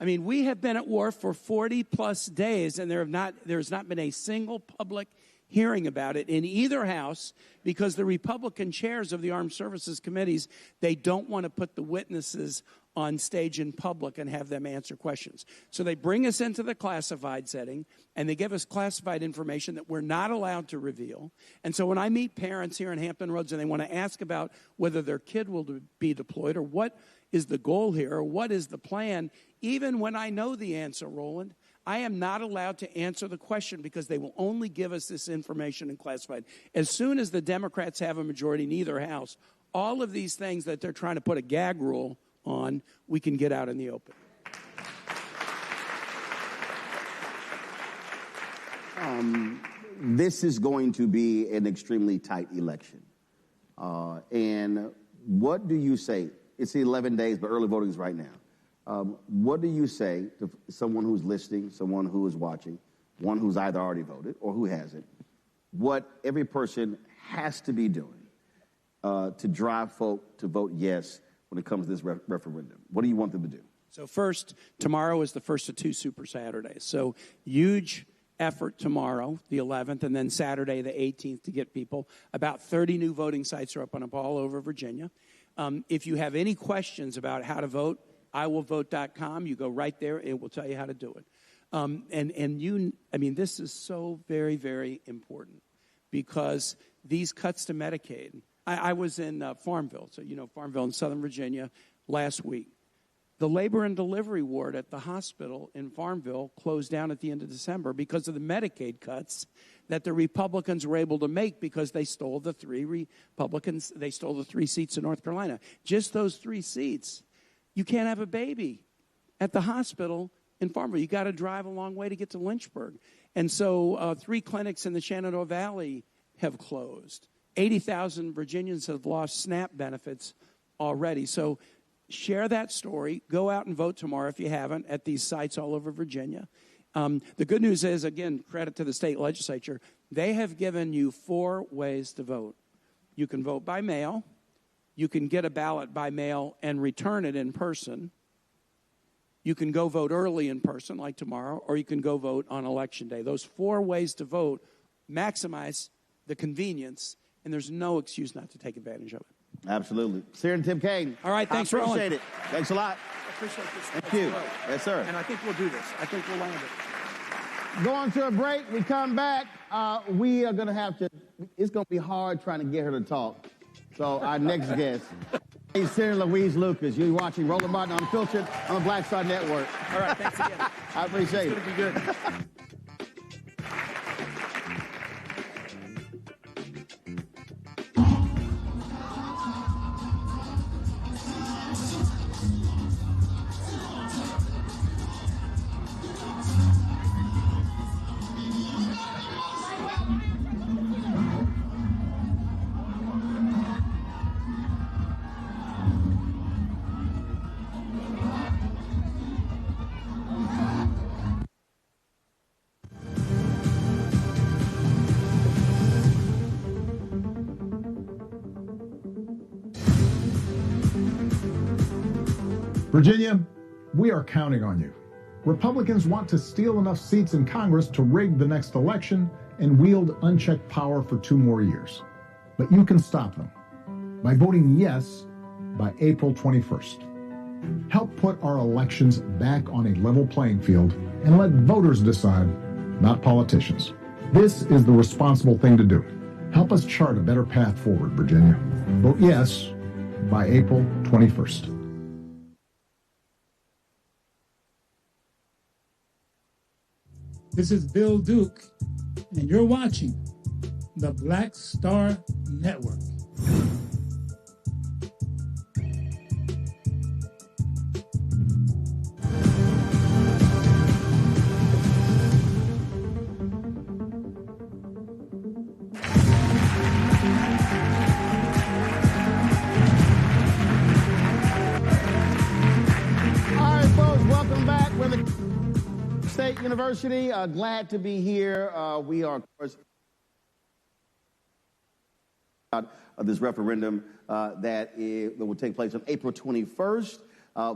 I mean, we have been at war for 40-plus days, and there's not been a single public hearing about it in either house because the Republican chairs of the Armed Services Committees, they don't want to put the witnesses on stage in public and have them answer questions. So they bring us into the classified setting, and they give us classified information that we're not allowed to reveal. And so when I meet parents here in Hampton Roads and they want to ask about whether their kid will be deployed or what is the goal here or what is the plan, even when I know the answer, Roland, I am not allowed to answer the question because they will only give us this information in classified. As soon as the Democrats have a majority in either house, all of these things that they're trying to put a gag rule on, we can get out in the open. This is going to be an extremely tight election. And what do you say? It's 11 days, but early voting is right now. What do you say to someone who's listening, someone who is watching, one who's either already voted or who hasn't, what every person has to be doing to drive folk to vote yes when it comes to this referendum? What do you want them to do? So first, tomorrow is the first of 2 Super Saturdays. So huge effort tomorrow, the 11th, and then Saturday, the 18th, to get people. About 30 new voting sites are up and all over Virginia. If you have any questions about how to vote, iwillvote.com. You go right there. It will tell you how to do it. This is so very, very important because these cuts to Medicaid. I was in Farmville, so Farmville in Southern Virginia last week. The labor and delivery ward at the hospital in Farmville closed down at the end of December because of the Medicaid cuts that the Republicans were able to make because they stole the 3 seats in North Carolina. Just those 3 seats. You can't have a baby at the hospital in Farmville. You got to drive a long way to get to Lynchburg. And so 3 clinics in the Shenandoah Valley have closed. 80,000 Virginians have lost SNAP benefits already. So share that story. Go out and vote tomorrow if you haven't at these sites all over Virginia. The good news is, again, credit to the state legislature, they have given you 4 ways to vote. You can vote by mail. You can get a ballot by mail and return it in person. You can go vote early in person, like tomorrow, or you can go vote on Election Day. Those 4 ways to vote maximize the convenience, and there's no excuse not to take advantage of it. Absolutely. Senator Tim Kaine. All right, thanks, Roland. I appreciate it. Thanks a lot. I appreciate this. Thank you. Yes, sir. And I think we'll do this. I think we'll land it. Going to a break. We come back. We are going to have to, it's going to be hard trying to get her to talk. So our next guest is Senator Louise Lucas. You're watching Roland Martin Unfiltered on the Black Star Network. All right, thanks again. I appreciate it. It's going to be good. Virginia, we are counting on you. Republicans want to steal enough seats in Congress to rig the next election and wield unchecked power for 2 more years. But you can stop them by voting yes by April 21st. Help put our elections back on a level playing field and let voters decide, not politicians. This is the responsible thing to do. Help us chart a better path forward, Virginia. Vote yes by April 21st. This is Bill Duke, and you're watching the Black Star Network. State University, glad to be here. We are, of course, of this referendum that will take place on April 21st.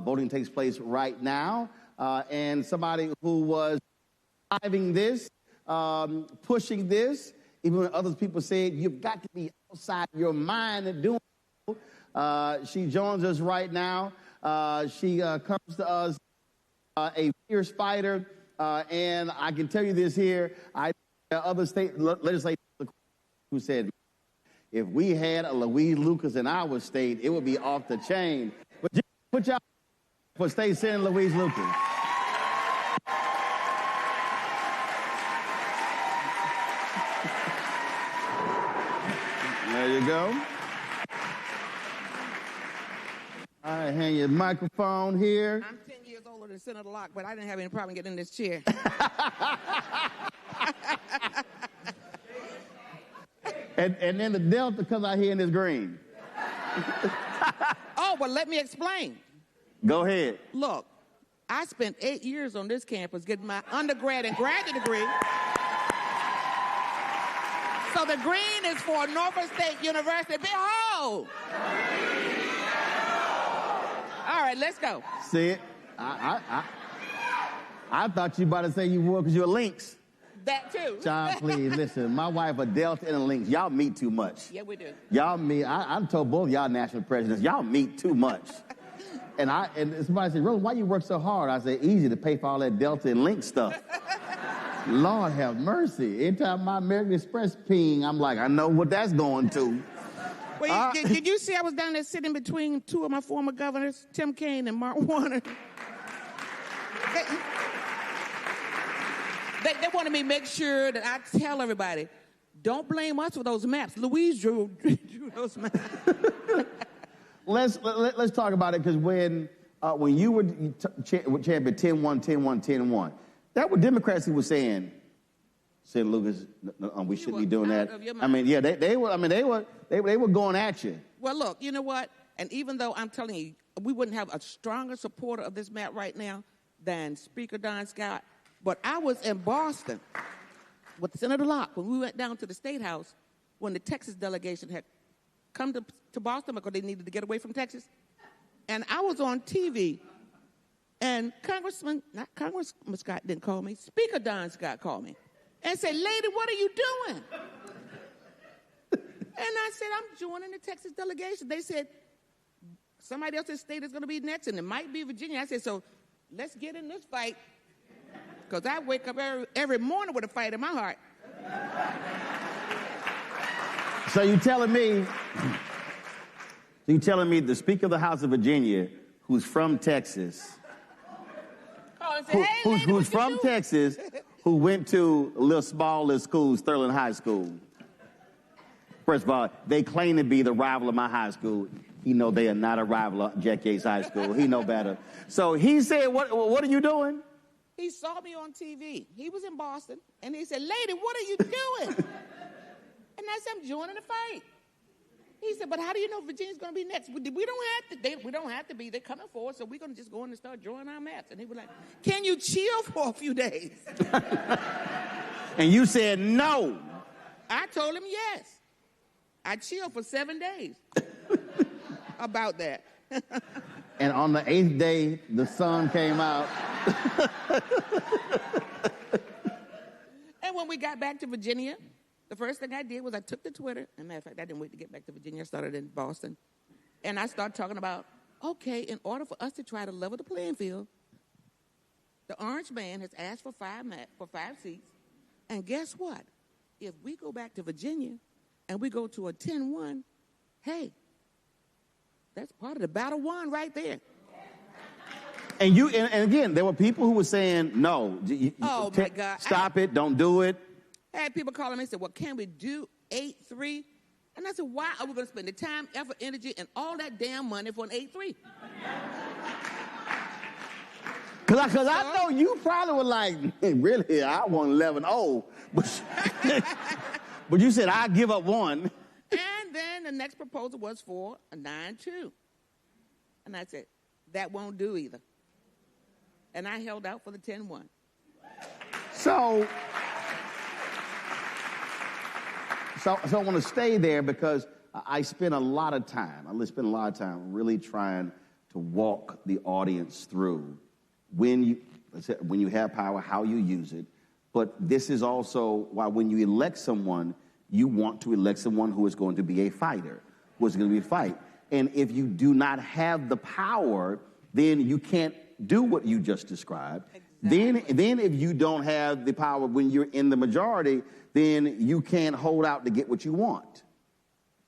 Voting takes place right now. And somebody who was driving this, pushing this, even when other people said, you've got to be outside your mind and doing it. She joins us right now. She comes to us a fierce fighter. And I can tell you this here, other state legislators who said, if we had a Louise Lucas in our state, it would be off the chain. But just put y'all for State Senator Louise Lucas. There you go. All right, hand your microphone here. I'm 10 years older than Senator Locke, but I didn't have any problem getting in this chair. and then the Delta comes out here in this green. Oh, but let me explain. Go ahead. Look, I spent 8 years on this campus getting my undergrad and graduate degree. So the green is for Norfolk State University. Behold! All right, let's go. See it? I thought you about to say you were because you're a Lynx. That too. John, please, listen. My wife a Delta and a Lynx. Y'all meet too much. Yeah, we do. Y'all meet. I told both y'all national presidents, y'all meet too much. and somebody said, Rose, why you work so hard? I said, easy to pay for all that Delta and Lynx stuff. Lord have mercy. Anytime my American Express ping, I'm like, I know what that's going to. Well, did you see I was down there sitting between 2 of my former governors, Tim Kaine and Mark Warner? They wanted me to make sure that I tell everybody, don't blame us for those maps. Louise drew those maps. Let's talk about it, because when you were champion 10-1, 10-1, 10-1, that was Democrats who were saying, Senator Lucas, we shouldn't be doing that. I mean, yeah, they were going at you. Well, look, you know what? And even though I'm telling you, we wouldn't have a stronger supporter of this map right now than Speaker Don Scott, but I was in Boston with Senator Locke when we went down to the State House when the Texas delegation had come to Boston because they needed to get away from Texas. And I was on TV, and Congressman Scott didn't call me, Speaker Don Scott called me and said, lady, what are you doing? And I said, I'm joining the Texas delegation. They said, somebody else's state is going to be next, and it might be Virginia. I said, so let's get in this fight, because I wake up every morning with a fight in my heart. So you telling me the Speaker of the House of Virginia, who's from Texas, who's from Texas, who went to a little smaller school, Sterling High School. First of all, they claim to be the rival of my high school. He know they are not a rival of Jack Yates High School. He know better. So he said, what are you doing? He saw me on TV. He was in Boston, and he said, lady, what are you doing? And I said, I'm joining the fight. He said, but how do you know Virginia's going to be next? We don't have to be. They're coming forward, so we're going to just go in and start drawing our maps. And he was like, can you chill for a few days? And you said no. I told him yes. I chilled for 7 days about that. And on the 8th day, the sun came out. And when we got back to Virginia, the first thing I did was I took to Twitter. As a matter of fact, I didn't wait to get back to Virginia. I started in Boston. And I started talking about, okay, in order for us to try to level the playing field, the orange man has asked for 5 seats. And guess what? If we go back to Virginia and we go to a 10-1, hey, that's part of the battle won right there. And again, there were people who were saying, no, oh my God. Stop it, don't do it. I had people calling me and said, well, can we do 8-3? And I said, why are we going to spend the time, effort, energy, and all that damn money for an 8-3? Because I know you probably were like, really, I want 11-0. But you said, I'll give up 1. And then the next proposal was for a 9-2. And I said, that won't do either. And I held out for the 10-1. So I want to stay there because I spent a lot of time really trying to walk the audience through when you have power, how you use it. But this is also why when you elect someone, you want to elect someone who is going to be a fighter, who is going to be a fight. And if you do not have the power, then you can't do what you just described. Exactly. Then if you don't have the power when you're in the majority, then you can't hold out to get what you want.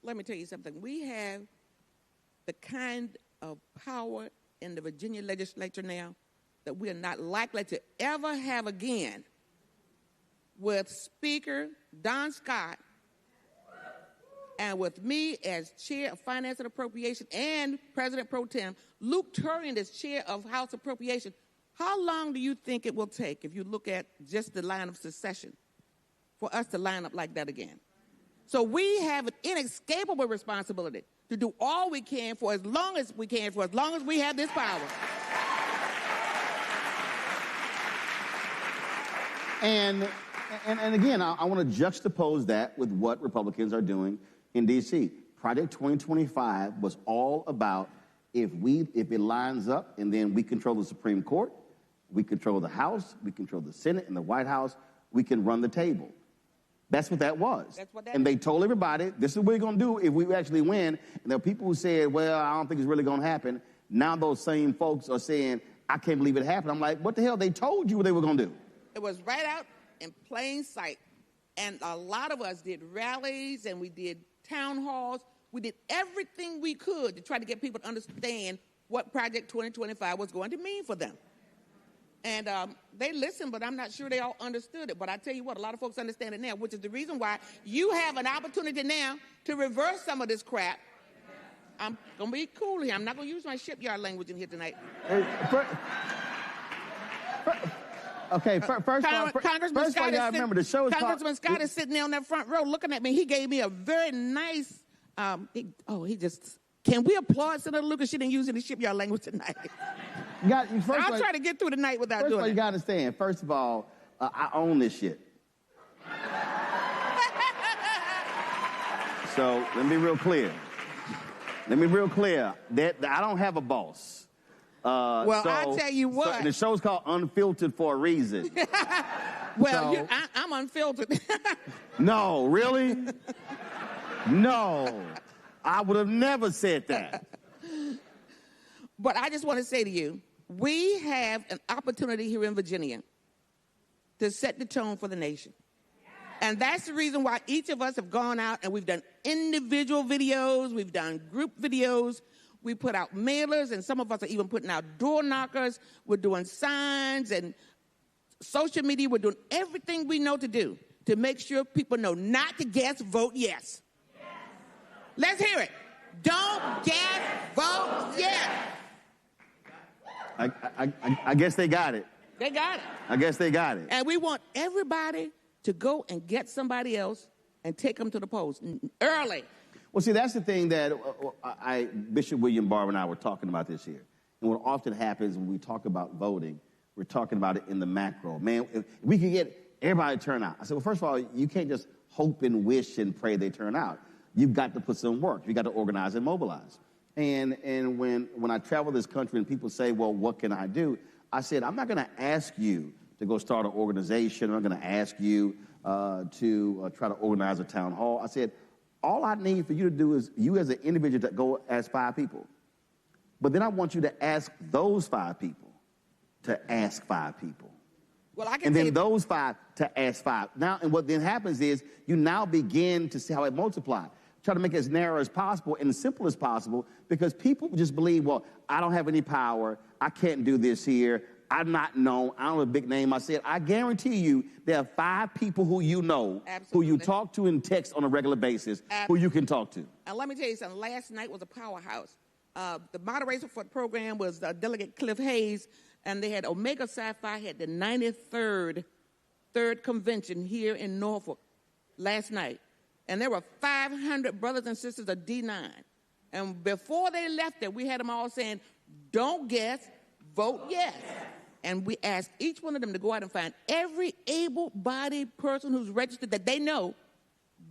Let me tell you something. We have the kind of power in the Virginia legislature now that we are not likely to ever have again with Speaker Don Scott and with me as Chair of Finance and Appropriation and President Pro Tem, Luke Turian as Chair of House Appropriation. How long do you think it will take, if you look at just the line of succession, for us to line up like that again? So we have an inescapable responsibility to do all we can for as long as we can, for as long as we have this power. And again, I want to juxtapose that with what Republicans are doing in D.C. Project 2025 was all about if it lines up and then we control the Supreme Court, we control the House, we control the Senate and the White House, we can run the table. That's what that was. And they told everybody, this is what we're going to do if we actually win. And there are people who said, well, I don't think it's really going to happen. Now those same folks are saying, I can't believe it happened. I'm like, what the hell? They told you what they were going to do. It was right out in plain sight. And a lot of us did rallies and we did town halls. We did everything we could to try to get people to understand what Project 2025 was going to mean for them. And they listened, but I'm not sure they all understood it. But I tell you what, a lot of folks understand it now, which is the reason why you have an opportunity now to reverse some of this crap. I'm going to be cool here. I'm not going to use my shipyard language in here tonight. Okay, first of all, remember the show is Congressman Scott is sitting there on that front row looking at me. He gave me a very nice, can we applaud Senator Lucas? She didn't use any shipyard language tonight. I'll try to get through the night without doing it. You got to understand, first of all, I own this shit. So let me be real clear. That I don't have a boss. I'll tell you what. So the show's called Unfiltered for a reason. I'm unfiltered. No, really? No. I would have never said that. But I just want to say to you, we have an opportunity here in Virginia to set the tone for the nation. And that's the reason why each of us have gone out and we've done individual videos, we've done group videos, we put out mailers, and some of us are even putting out door knockers. We're doing signs and social media. We're doing everything we know to do to make sure people know not to guess, vote yes. Let's hear it. Don't guess, vote yes. I guess they got it. They got it. I guess they got it. And we want everybody to go and get somebody else and take them to the polls early. Well, see, that's the thing that Bishop William Barber and I were talking about this year. And what often happens when we talk about voting, we're talking about it in the macro. Man, if we could get everybody to turn out. I said, well, first of all, you can't just hope and wish and pray they turn out. You've got to put some work. You've got to organize and mobilize. And when I travel this country and people say, well, what can I do? I said, I'm not going to ask you to go start an organization. I'm not going to ask you to try to organize a town hall. I said, all I need for you to do is you as an individual to go ask 5 people. But then I want you to ask those 5 people to ask 5 people. Well, I can and then say those 5 to ask 5. Now, and what then happens is you now begin to see how it multiplies. Try to make it as narrow as possible and as simple as possible, because people just believe, well, I don't have any power. I can't do this here. I'm not known. I don't have a big name. I said, I guarantee you there are 5 people who you know, Absolutely. who you talk to in text on a regular basis, who you can talk to. And let me tell you something. Last night was a powerhouse. The moderator for the program was Delegate Cliff Hayes, and they had Omega Psi-Phi had the 93rd convention here in Norfolk last night. And there were 500 brothers and sisters of D9. And before they left there, we had them all saying, don't guess, vote yes. And we asked each one of them to go out and find every able-bodied person who's registered that they know,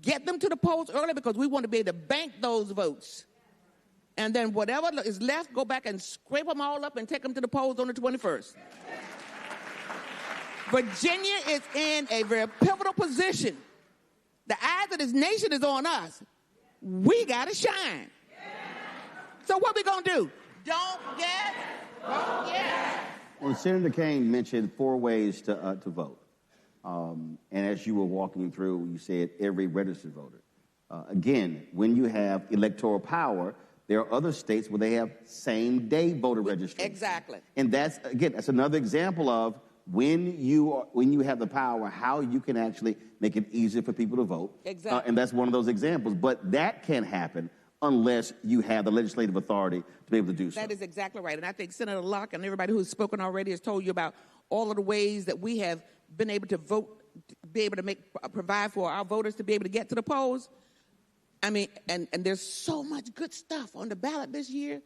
get them to the polls early because we want to be able to bank those votes. And then whatever is left, go back and scrape them all up and take them to the polls on the 21st. Virginia is in a very pivotal position. The eyes of this nation is on us. We got to shine. So what we going to do? Don't get, vote yes. Well, Senator Kane mentioned 4 ways to vote. And as you were walking through, you said every registered voter. Again, when you have electoral power, there are other states where they have same-day voter registration. Exactly. And that's another example of when you have the power, how you can actually make it easier for people to vote. Exactly. And that's one of those examples. But that can't happen unless you have the legislative authority to be able to do so. That is exactly right. And I think Senator Locke and everybody who's spoken already has told you about all of the ways that we have been able to vote, be able to provide for our voters to be able to get to the polls. I mean, and there's so much good stuff on the ballot this year.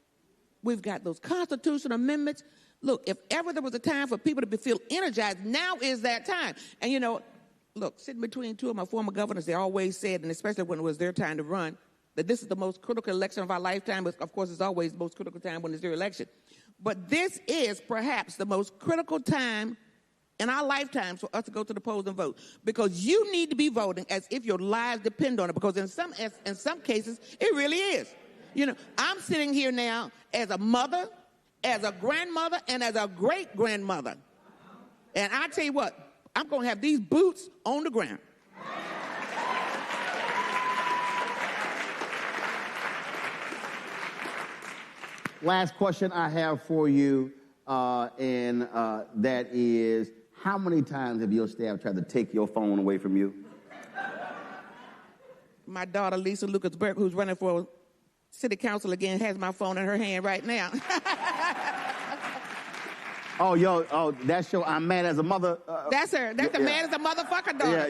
We've got those constitutional amendments. Look, if ever there was a time for people to feel energized, now is that time. And, you know, look, sitting between 2 of my former governors, they always said, and especially when it was their time to run, that this is the most critical election of our lifetime. But of course, it's always the most critical time when it's their election. But this is perhaps the most critical time in our lifetimes for us to go to the polls and vote, because you need to be voting as if your lives depend on it, because in some cases, it really is. You know, I'm sitting here now as a mother, as a grandmother, and as a great-grandmother. And I tell you what, I'm going to have these boots on the ground. Last question I have for you, and that is, how many times have your staff tried to take your phone away from you? My daughter, Lisa Lucas Burke, who's running for city council again, has my phone in her hand right now. That's your I'm mad as a mother. That's her. That's the mad as a motherfucker daughter.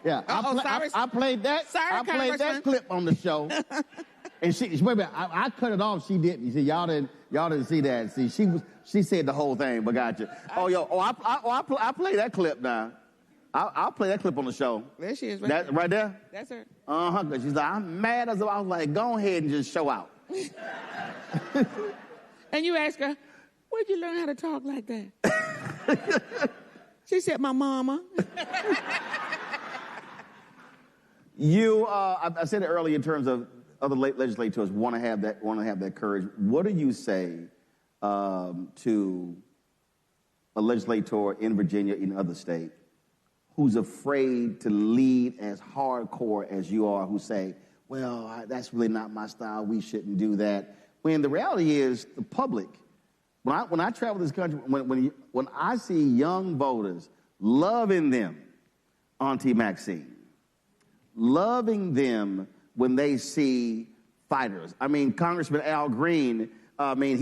Yeah. I played that. Sorry, I played that clip on the show. And I cut it off. She didn't. You see, y'all didn't see that. See, she said the whole thing, but gotcha. I play that clip now. I'll play that clip on the show. There she is, right there. That's her. Because she's like, I'm mad as I was like, go ahead and just show out. And you ask her, where'd you learn how to talk like that? She said, my mama. I said it earlier in terms of other legislators want to have that courage. What do you say to a legislator in Virginia, in other states, who's afraid to lead as hardcore as you are, who say, well, that's really not my style, we shouldn't do that, when the reality is the public, when I travel this country, when I see young voters loving them, Auntie Maxine, loving them when they see fighters. I mean, Congressman Al Green,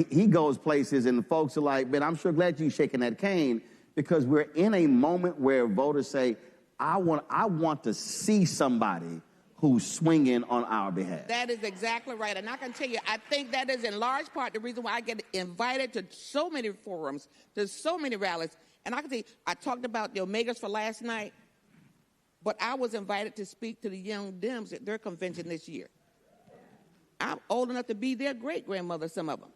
he goes places and folks are like, man, I'm sure glad you're shaking that cane, because we're in a moment where voters say, I want to see somebody who's swinging on our behalf. That is exactly right. And I can tell you, I think that is in large part the reason why I get invited to so many forums, to so many rallies. And I can tell you, I talked about the Omegas for last night, but I was invited to speak to the Young Dems at their convention this year. I'm old enough to be their great-grandmother, some of them.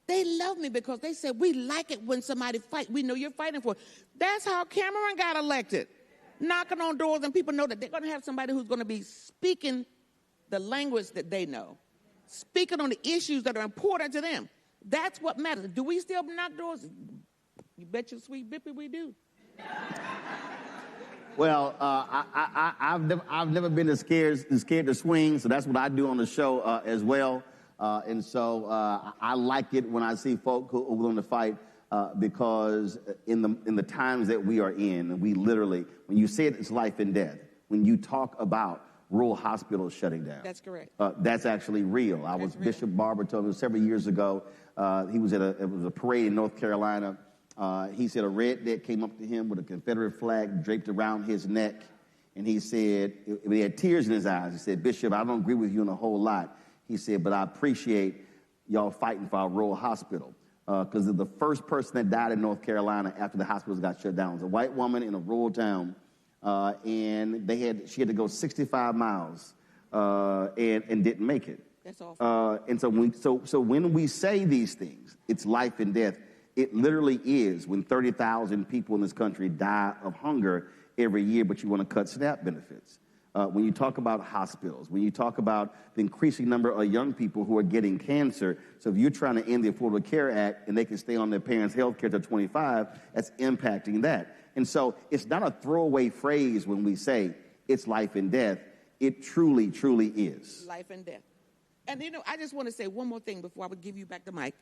They love me because they said, we like it when somebody fight. We know you're fighting for it. That's how Cameron got elected. Knocking on doors, and people know that they're going to have somebody who's going to be speaking the language that they know, speaking on the issues that are important to them. That's what matters. Do we still knock doors? You bet your sweet bippy we do. Well, I've never been as scared to swing, so that's what I do on the show as well. And so I like it when I see folk who are willing to fight because in the times that we are in, we literally, when you say it's life and death, when you talk about rural hospitals shutting down. That's correct. That's actually real. Bishop Barber told me several years ago, he was it was a parade in North Carolina. He said a redneck came up to him with a Confederate flag draped around his neck, and he said, he had tears in his eyes. He said, Bishop, I don't agree with you on a whole lot. He said, but I appreciate y'all fighting for our rural hospital. Because the first person that died in North Carolina after the hospitals got shut down was a white woman in a rural town, and she had to go 65 miles and didn't make it. That's awful. And so when we say these things, it's life and death. It literally is when 30,000 people in this country die of hunger every year, but you want to cut SNAP benefits. When you talk about hospitals, when you talk about the increasing number of young people who are getting cancer, so if you're trying to end the Affordable Care Act and they can stay on their parents' health care till 25, that's impacting that. And so it's not a throwaway phrase when we say it's life and death. It truly, truly is. Life and death. And, I just want to say one more thing before I would give you back the mic,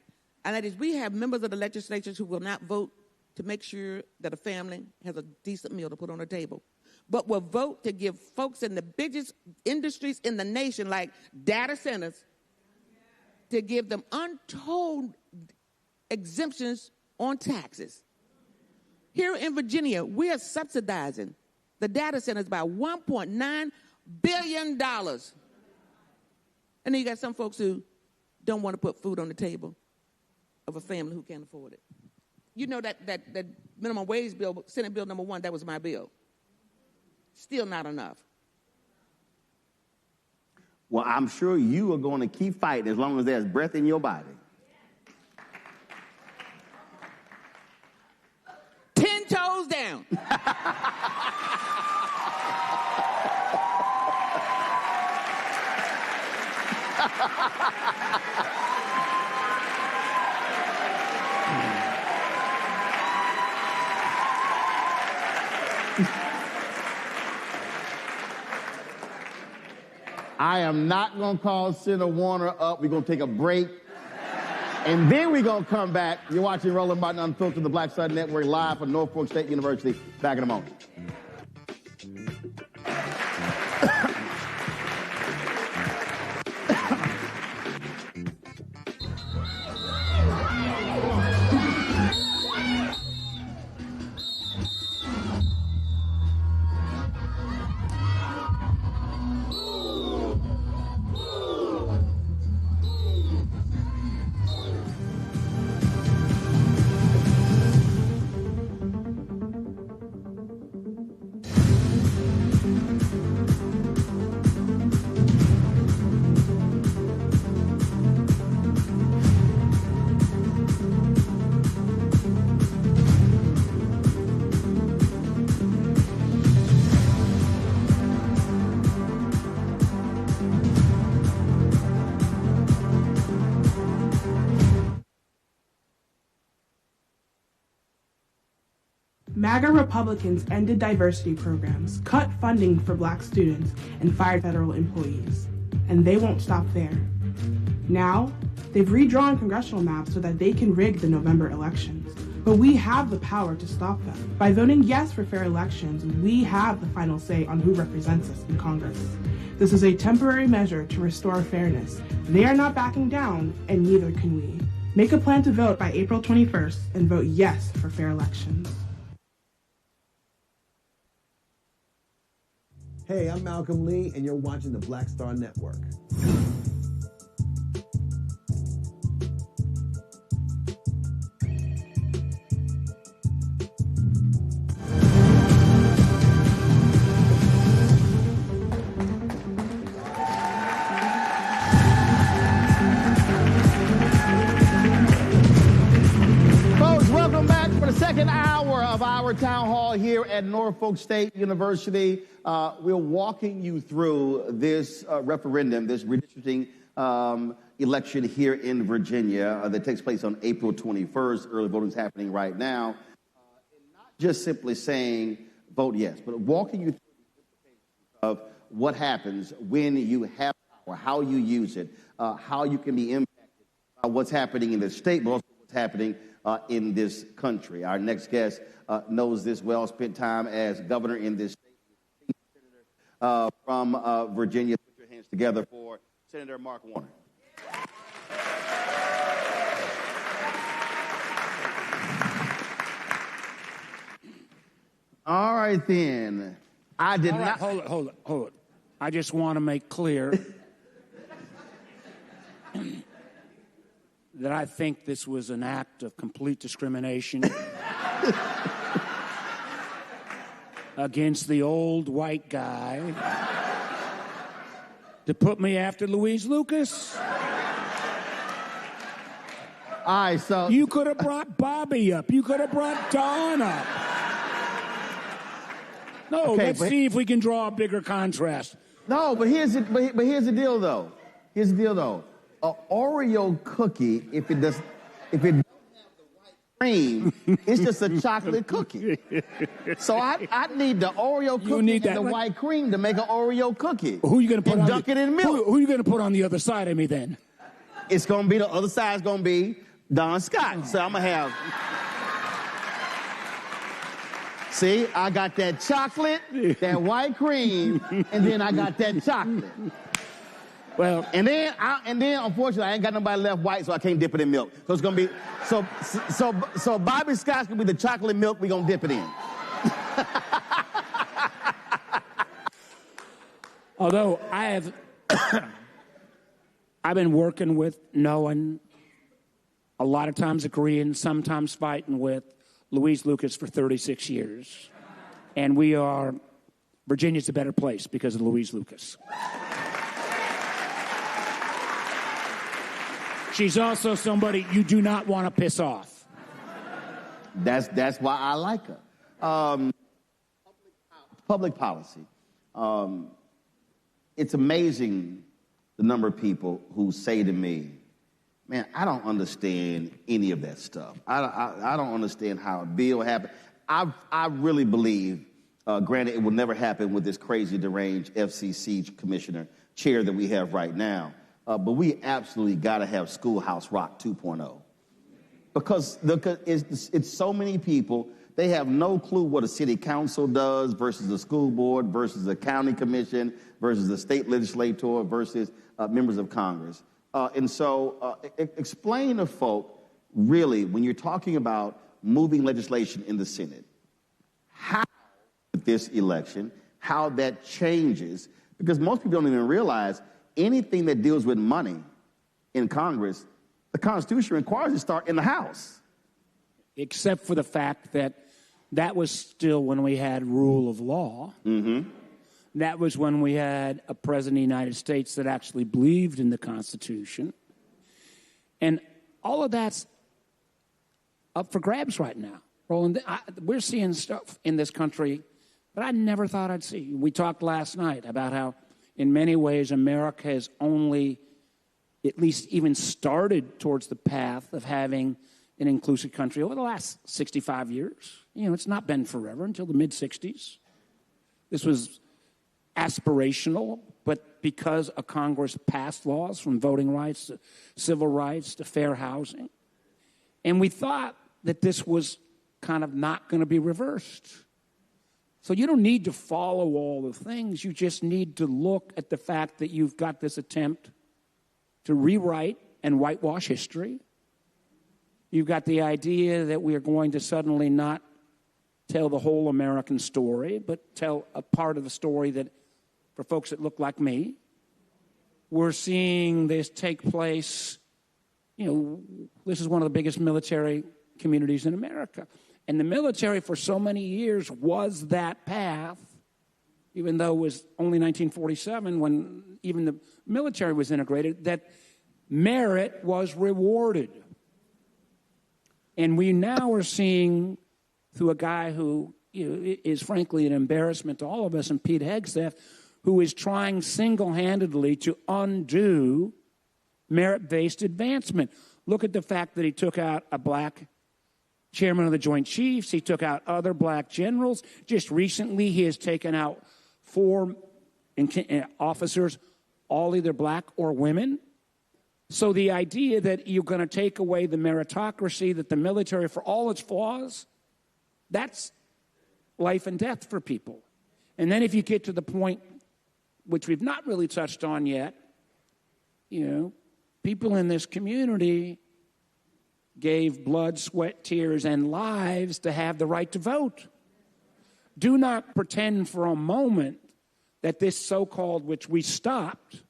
and that is we have members of the legislature who will not vote to make sure that a family has a decent meal to put on the table, but will vote to give folks in the biggest industries in the nation, like data centers, to give them untold exemptions on taxes. Here in Virginia, we are subsidizing the data centers by $1.9 billion. And then you got some folks who don't want to put food on the table of a family who can't afford it. You know that minimum wage bill, Senate Bill number 1, that was my bill. Still not enough. Well, I'm sure you are going to keep fighting as long as there's breath in your body. 10 toes down. I am not going to call Senator Warner up. We're going to take a break. And then we're going to come back. You're watching Roland Martin Unfiltered, the Black Star Network, live from Norfolk State University. Back in a moment. MAGA Republicans ended diversity programs, cut funding for black students, and fired federal employees. And they won't stop there. Now, they've redrawn congressional maps so that they can rig the November elections. But we have the power to stop them. By voting yes for fair elections, we have the final say on who represents us in Congress. This is a temporary measure to restore fairness. They are not backing down, and neither can we. Make a plan to vote by April 21st and vote yes for fair elections. Hey, I'm Malcolm Lee, and you're watching the Black Star Network. town hall here at Norfolk State University. We're walking you through this referendum, this redistricting election here in Virginia that takes place on April 21st. Early voting is happening right now. And not just simply saying vote yes, but walking you through the implications of what happens when you have power, how you use it, how you can be impacted by what's happening in the state, but also what's happening in this country. Our next guest knows this well, spent time as governor in this state, from Virginia. Put your hands together for Senator Mark Warner. All right, then. I did not. Hold it. I just want to make clear that I think this was an act of complete discrimination against the old white guy to put me after Louise Lucas. All right, so you could have brought Bobby up. You could have brought Don up. No, okay, let's see if we can draw a bigger contrast. No, but here's the deal, though. Here's the deal, though. An Oreo cookie, if it doesn't have the white cream, it's just a chocolate cookie. So I need the Oreo cookie and the white cream to make an Oreo cookie. Who are you going to put and dunk it in milk? Who are you going to put on the other side of me then? It's going to be the other side's going to be Don Scott. So I'm going to have. See, I got that chocolate, that white cream, and then I got that chocolate. Well, and then unfortunately I ain't got nobody left white, so I can't dip it in milk. So it's gonna be so Bobby Scott's gonna be the chocolate milk. We gonna dip it in. Although I've been working with, knowing, a lot of times agreeing, sometimes fighting with Louise Lucas for 36 years. And Virginia's a better place because of Louise Lucas. She's also somebody you do not want to piss off. That's why I like her. Public policy. It's amazing the number of people who say to me, man, I don't understand any of that stuff. I don't understand how a bill happened. I really believe, granted, it will never happen with this crazy deranged FCC commissioner chair that we have right now, but we absolutely got to have Schoolhouse Rock 2.0. Because it's so many people, they have no clue what a city council does versus a school board versus a county commission versus a state legislator versus members of Congress. And so explain to folk, really, when you're talking about moving legislation in the Senate, how with this election, how that changes, because most people don't even realize anything that deals with money in Congress, the Constitution requires it to start in the House. Except for the fact that was still when we had rule of law. Mm-hmm. That was when we had a president of the United States that actually believed in the Constitution. And all of that's up for grabs right now. Roland, we're seeing stuff in this country that I never thought I'd see. We talked last night about how, in many ways, America has only at least even started towards the path of having an inclusive country over the last 65 years. It's not been forever, until the mid-'60s. This was aspirational, but because a Congress passed laws from voting rights to civil rights to fair housing, and we thought that this was kind of not going to be reversed. So you don't need to follow all the things. You just need to look at the fact that you've got this attempt to rewrite and whitewash history. You've got the idea that we are going to suddenly not tell the whole American story, but tell a part of the story that, for folks that look like me, we're seeing this take place. This is one of the biggest military communities in America. And the military for so many years was that path, even though it was only 1947 when even the military was integrated, that merit was rewarded. And we now are seeing through a guy who is frankly an embarrassment to all of us, and Pete Hegseth, who is trying single-handedly to undo merit-based advancement. Look at the fact that he took out a black chairman of the Joint Chiefs. He took out other black generals. Just recently, he has taken out 4 officers, all either black or women. So the idea that you're going to take away the meritocracy, that the military, for all its flaws, that's life and death for people. And then if you get to the point, which we've not really touched on yet, people in this community gave blood, sweat, tears, and lives to have the right to vote. Do not pretend for a moment that this so-called, which we stopped,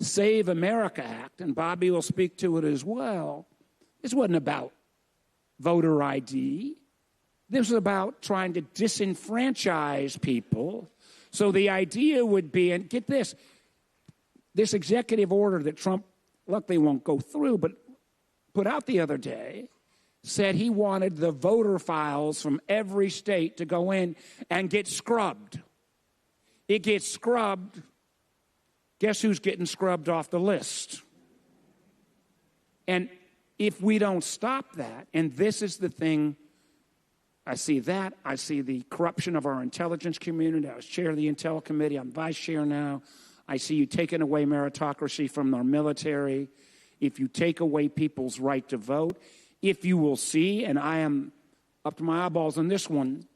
Save America Act, and Bobby will speak to it as well, this wasn't about voter ID. This was about trying to disenfranchise people. So the idea would be, and get this executive order that Trump luckily won't go through, but put out the other day, said he wanted the voter files from every state to go in and get scrubbed. It gets scrubbed. Guess who's getting scrubbed off the list? And if we don't stop that, and this is the thing, I see that. I see the corruption of our intelligence community. I was chair of the Intel Committee. I'm vice chair now. I see you taking away meritocracy from our military. If you take away people's right to vote, if you will see, and I am up to my eyeballs on this one,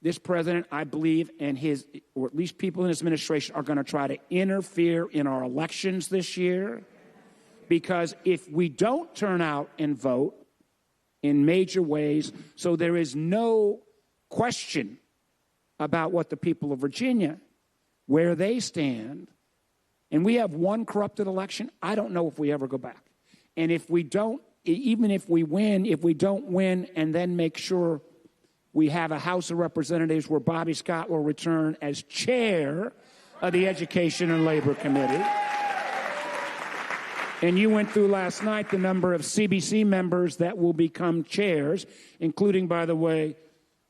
this president, I believe, and his, or at least people in his administration, are going to try to interfere in our elections this year. Because if we don't turn out and vote in major ways, so there is no question about what the people of Virginia, where they stand, and we have one corrupted election, I don't know if we ever go back. And if we don't, even if we win, if we don't win and then make sure we have a House of Representatives where Bobby Scott will return as chair of the Education and Labor Committee. And you went through last night the number of CBC members that will become chairs, including, by the way,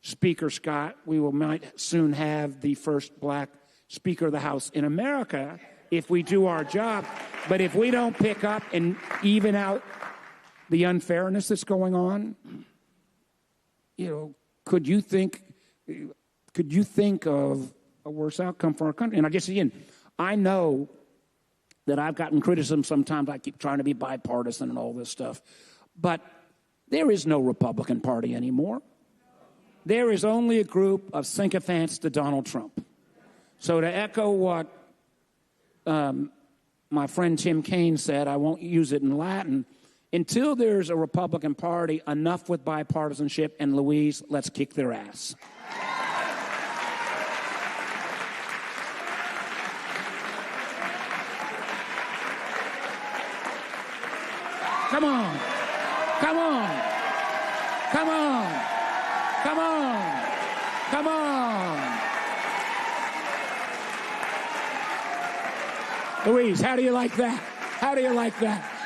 Speaker Scott. We might soon have the first black Speaker of the House in America if we do our job. But if we don't pick up and even out the unfairness that's going on, could you think of a worse outcome for our country? And I guess, again, I know that I've gotten criticism sometimes. I keep trying to be bipartisan and all this stuff. But there is no Republican Party anymore. There is only a group of sycophants to Donald Trump. So to echo what my friend Tim Kaine said, I won't use it in Latin, until there's a Republican Party, enough with bipartisanship, and Louise, let's kick their ass. Come on. Come on. Come on. Come on. Come on. Louise, how do you like that? How do you like that?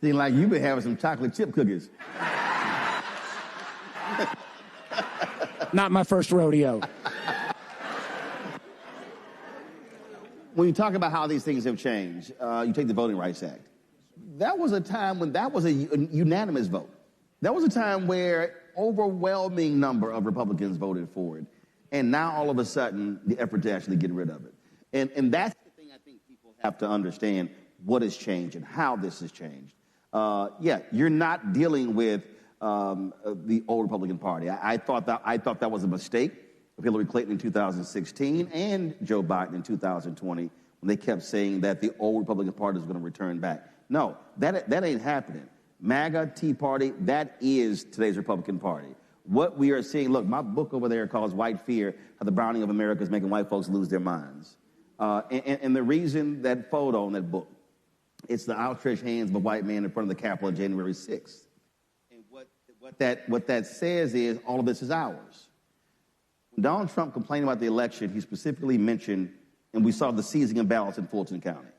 Seems like you've been having some chocolate chip cookies. Not my first rodeo. When you talk about how these things have changed, you take the Voting Rights Act. That was a time when that was a unanimous vote. That was a time where overwhelming number of Republicans voted for it. And now all of a sudden, the effort to actually get rid of it. And that's the thing I think people have to understand, what has changed and how this has changed. You're not dealing with the old Republican Party. I thought that was a mistake of Hillary Clinton in 2016 and Joe Biden in 2020 when they kept saying that the old Republican Party is going to return back. No, that ain't happening. MAGA, Tea Party, that is today's Republican Party. What we are seeing, look, my book over there calls White Fear, How the Browning of America is Making White Folks Lose Their Minds. And the reason that photo in that book, it's the outstretched hands of a white man in front of the Capitol on January 6th. And what that says is all of this is ours. When Donald Trump complained about the election, he specifically mentioned, and we saw the seizing of ballots in Fulton County,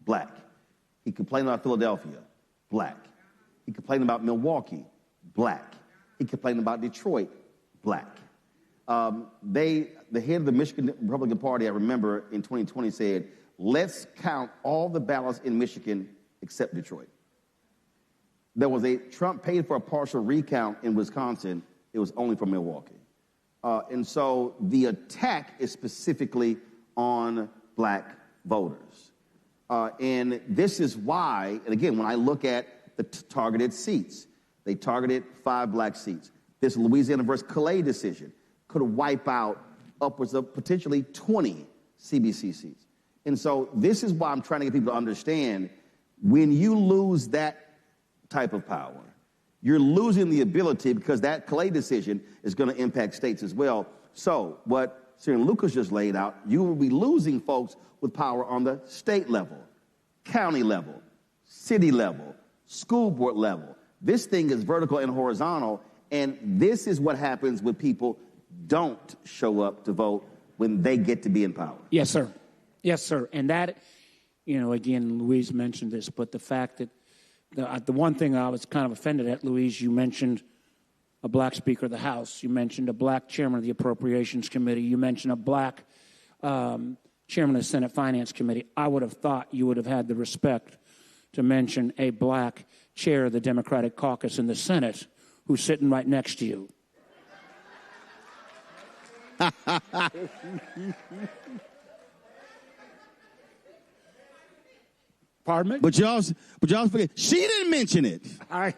black. He complained about Philadelphia, black. He complained about Milwaukee, black. He complained about Detroit, black. The head of the Michigan Republican Party, I remember in 2020 said, let's count all the ballots in Michigan except Detroit. Trump paid for a partial recount in Wisconsin. It was only for Milwaukee. And so the attack is specifically on black voters. And this is why, and again, when I look at the targeted seats, they targeted 5 black seats. This Louisiana versus Calais decision could wipe out upwards of potentially 20 CBC seats. And so this is why I'm trying to get people to understand, when you lose that type of power, you're losing the ability, because that Calais decision is going to impact states as well. So what Senator Lucas just laid out, you will be losing folks with power on the state level, county level, city level, school board level. This thing is vertical and horizontal, and this is what happens when people don't show up to vote when they get to be in power. Yes, sir. Yes, sir. And that, again, Louise mentioned this, but the fact that the one thing I was kind of offended at, Louise, you mentioned a black Speaker of the House. You mentioned a black chairman of the Appropriations Committee. You mentioned a black chairman of the Senate Finance Committee. I would have thought you would have had the respect to mention a black chair of the Democratic caucus in the Senate who's sitting right next to you. Pardon me? But y'all forget, she didn't mention it. But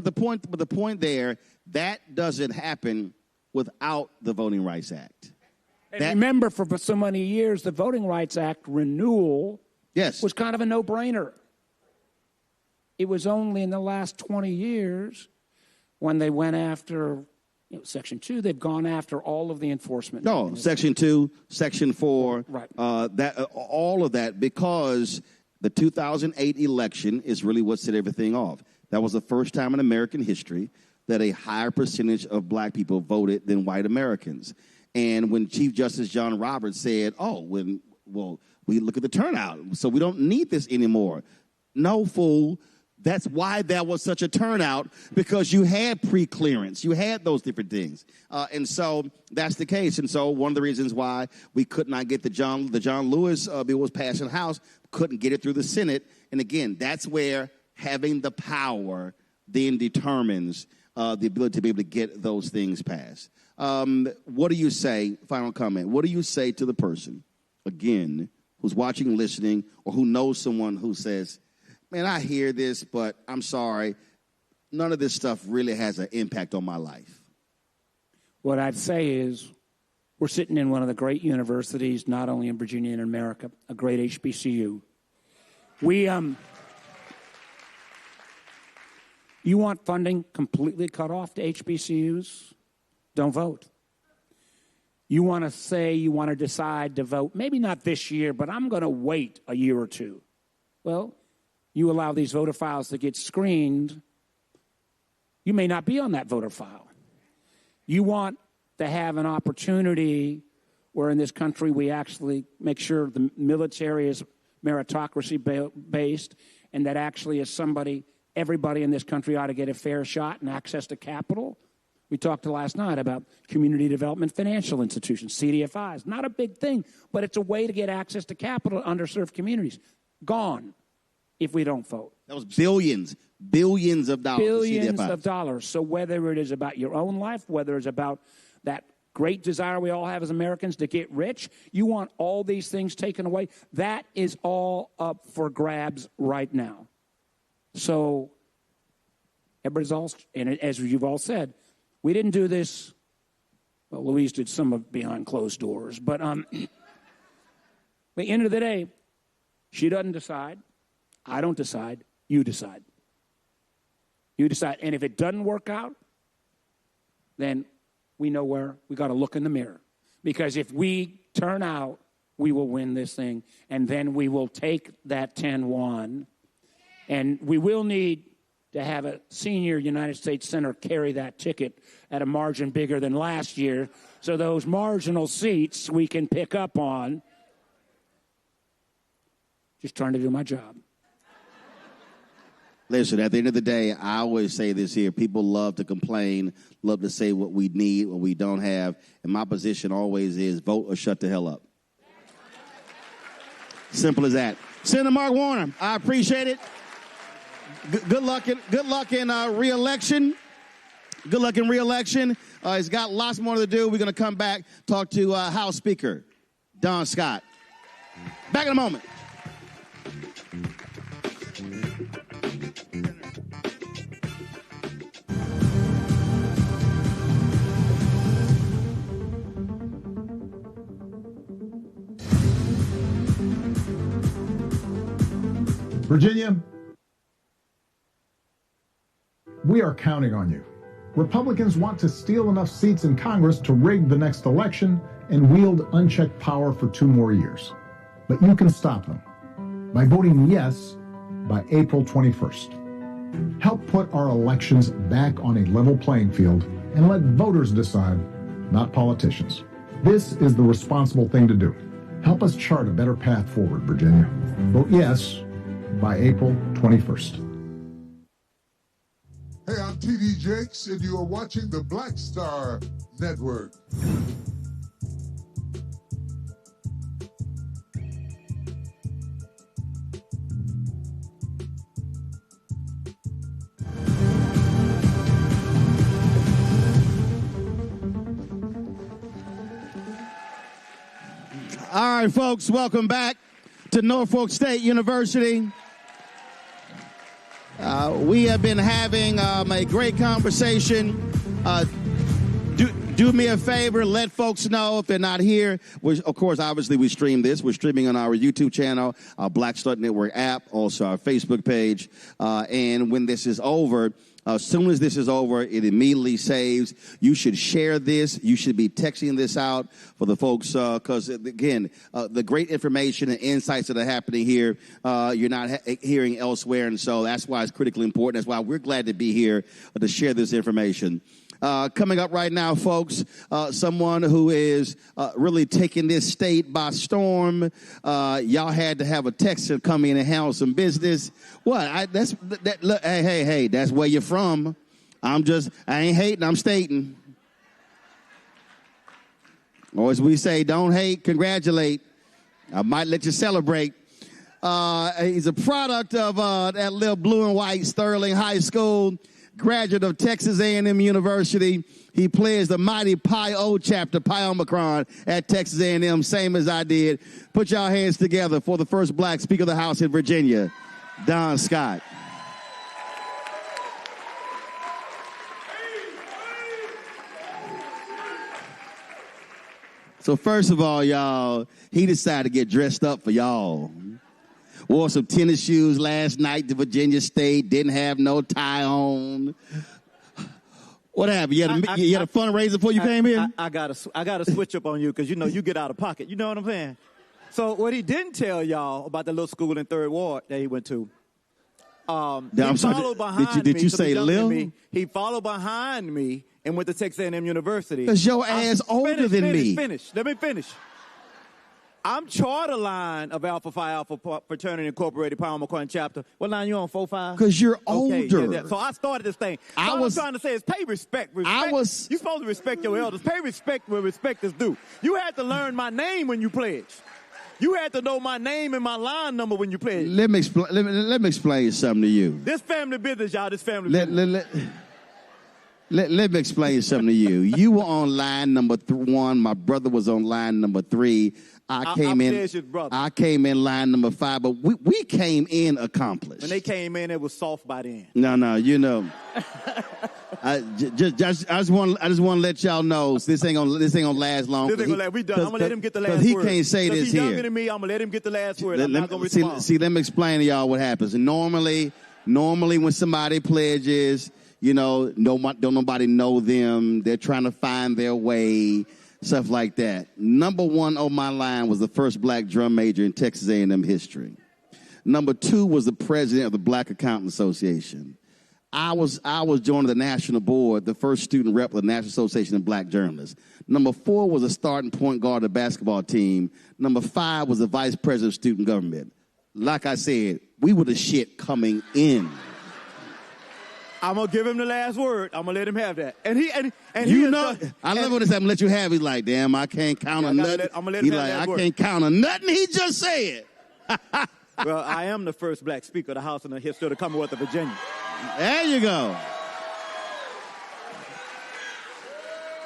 the point there, that doesn't happen without the Voting Rights Act. And remember, for so many years, the Voting Rights Act renewal was kind of a no-brainer. It was only in the last 20 years when they went after Section 2, they've gone after all of the enforcement. No, Section 2, Section 4, right. All of that, because the 2008 election is really what set everything off. That was the first time in American history that a higher percentage of black people voted than white Americans. And when Chief Justice John Roberts said, we look at the turnout, so we don't need this anymore. No, fool. That's why there was such a turnout, because you had pre-clearance. You had those different things. And so that's the case. And so one of the reasons why we could not get the John Lewis bill was passed in the House, couldn't get it through the Senate. And again, that's where having the power then determines the ability to be able to get those things passed. What do you say, final comment, what do you say to the person, again, who's watching, listening, or who knows someone who says, man, I hear this, but I'm sorry, none of this stuff really has an impact on my life? What I'd say is we're sitting in one of the great universities, not only in Virginia and America, a great HBCU. You want funding completely cut off to HBCUs? Don't vote. You want to say you want to decide to vote, maybe not this year, but I'm going to wait a year or two. Well, you allow these voter files to get screened, you may not be on that voter file. You want to have an opportunity where in this country we actually make sure the military is meritocracy-based, and that actually as everybody in this country ought to get a fair shot and access to capital. We talked last night about community development financial institutions, CDFIs. Not a big thing, but it's a way to get access to capital to underserved communities. Gone if we don't vote. That was billions of dollars. Billions of dollars. So whether it is about your own life, whether it's about that great desire we all have as Americans to get rich, you want all these things taken away, that is all up for grabs right now. So everybody's all, and as you've all said, we didn't do this, well, Louise did some of behind closed doors, but at the end of the day, she doesn't decide. I don't decide. You decide. You decide. And if it doesn't work out, then we know where we got to look in the mirror. Because if we turn out, we will win this thing. And then we will take that 10-1. And we will need to have a senior United States Senator carry that ticket at a margin bigger than last year. So those marginal seats we can pick up on. Just trying to do my job. Listen, at the end of the day, I always say this here. People love to complain, love to say what we need, what we don't have. And my position always is vote or shut the hell up. Simple as that. Senator Mark Warner, I appreciate it. Good luck in re-election. Good luck in re-election. He's got lots more to do. We're going to come back, talk to House Speaker Don Scott. Back in a moment. Virginia, we are counting on you. Republicans want to steal enough seats in Congress to rig the next election and wield unchecked power for 2 more years. But you can stop them by voting yes by April 21st. Help put our elections back on a level playing field and let voters decide, not politicians. This is the responsible thing to do. Help us chart a better path forward, Virginia. Vote yes by April 21st. Hey, I'm T.D. Jakes, and you are watching the Black Star Network. All right, folks, welcome back to Norfolk State University. We have been having a great conversation. Do me a favor, let folks know if they're not here. Of course, obviously, we stream this. We're streaming on our YouTube channel, our Black Star Network app, also our Facebook page. And when this is over, as soon as this is over, it immediately saves. You should share this. You should be texting this out for the folks because, again, the great information and insights that are happening here, you're not hearing elsewhere. And so that's why it's critically important. That's why we're glad to be here to share this information. Coming up right now, folks, someone who is really taking this state by storm. Y'all had to have a Texan come in and handle some business. What? Look, hey, that's where you're from. I ain't hating, I'm stating. Or as we say, don't hate, congratulate. I might let you celebrate. He's a product of that little blue and white Sterling High School. Graduate of Texas A&M University. He plays the mighty Pi O chapter, Pi Omicron, at Texas A&M, same as I did. Put y'all hands together for the first black Speaker of the House in Virginia, Don Scott. So first of all, y'all, he decided to get dressed up for y'all. Wore some tennis shoes last night to Virginia State. Didn't have no tie on. What happened? You had a fundraiser before you came in? I got to switch up on you because, you get out of pocket. You know what I'm saying? So what he didn't tell y'all about the little school in 3rd Ward that he went to, he followed behind me. Did you say Lil? He followed behind me and went to Texas A&M University. Because your ass older than me. Let me finish. I'm charter line of Alpha Phi Alpha Fraternity Incorporated, Pi Omicron chapter. What line you on, 4-5? Because you're older. Yeah. So I started this thing. All I'm trying to say is pay respect. You're supposed to respect your elders. Pay respect where respect is due. You had to learn my name when you pledged. You had to know my name and my line number when you pledged. Let me explain something to you. This family business, y'all. This family business. Let me explain something to you. You were on line number 1. My brother was on line number 3. I came in line number 5, but we came in accomplished. When they came in, it was soft by then. No, you know. I just want to let y'all know this ain't gonna last long. This ain't gonna last. We done. I'm gonna let him get the last word. Because he can't say this here. He's younger than me. I'm gonna let him get the last word. I'm not gonna respond. See, let me explain to y'all what happens. Normally when somebody pledges, don't nobody know them. They're trying to find their way. Stuff like that. Number 1 on my line was the first black drum major in Texas A&M history. Number 2 was the president of the Black Accountant Association. I was joining the national board, the first student rep of the National Association of Black Journalists. Number 4 was a starting point guard of the basketball team. Number 5 was the vice president of student government. Like I said, we were the shit coming in. I'm gonna give him the last word. I'm gonna let him have that. And you know, I love when it's happening. Let you have. He's like, damn, I can't count on nothing. I'm gonna let him have that word. I can't count on nothing he just said. Well, I am the first black speaker of the House in the history of the Commonwealth of Virginia. There you go.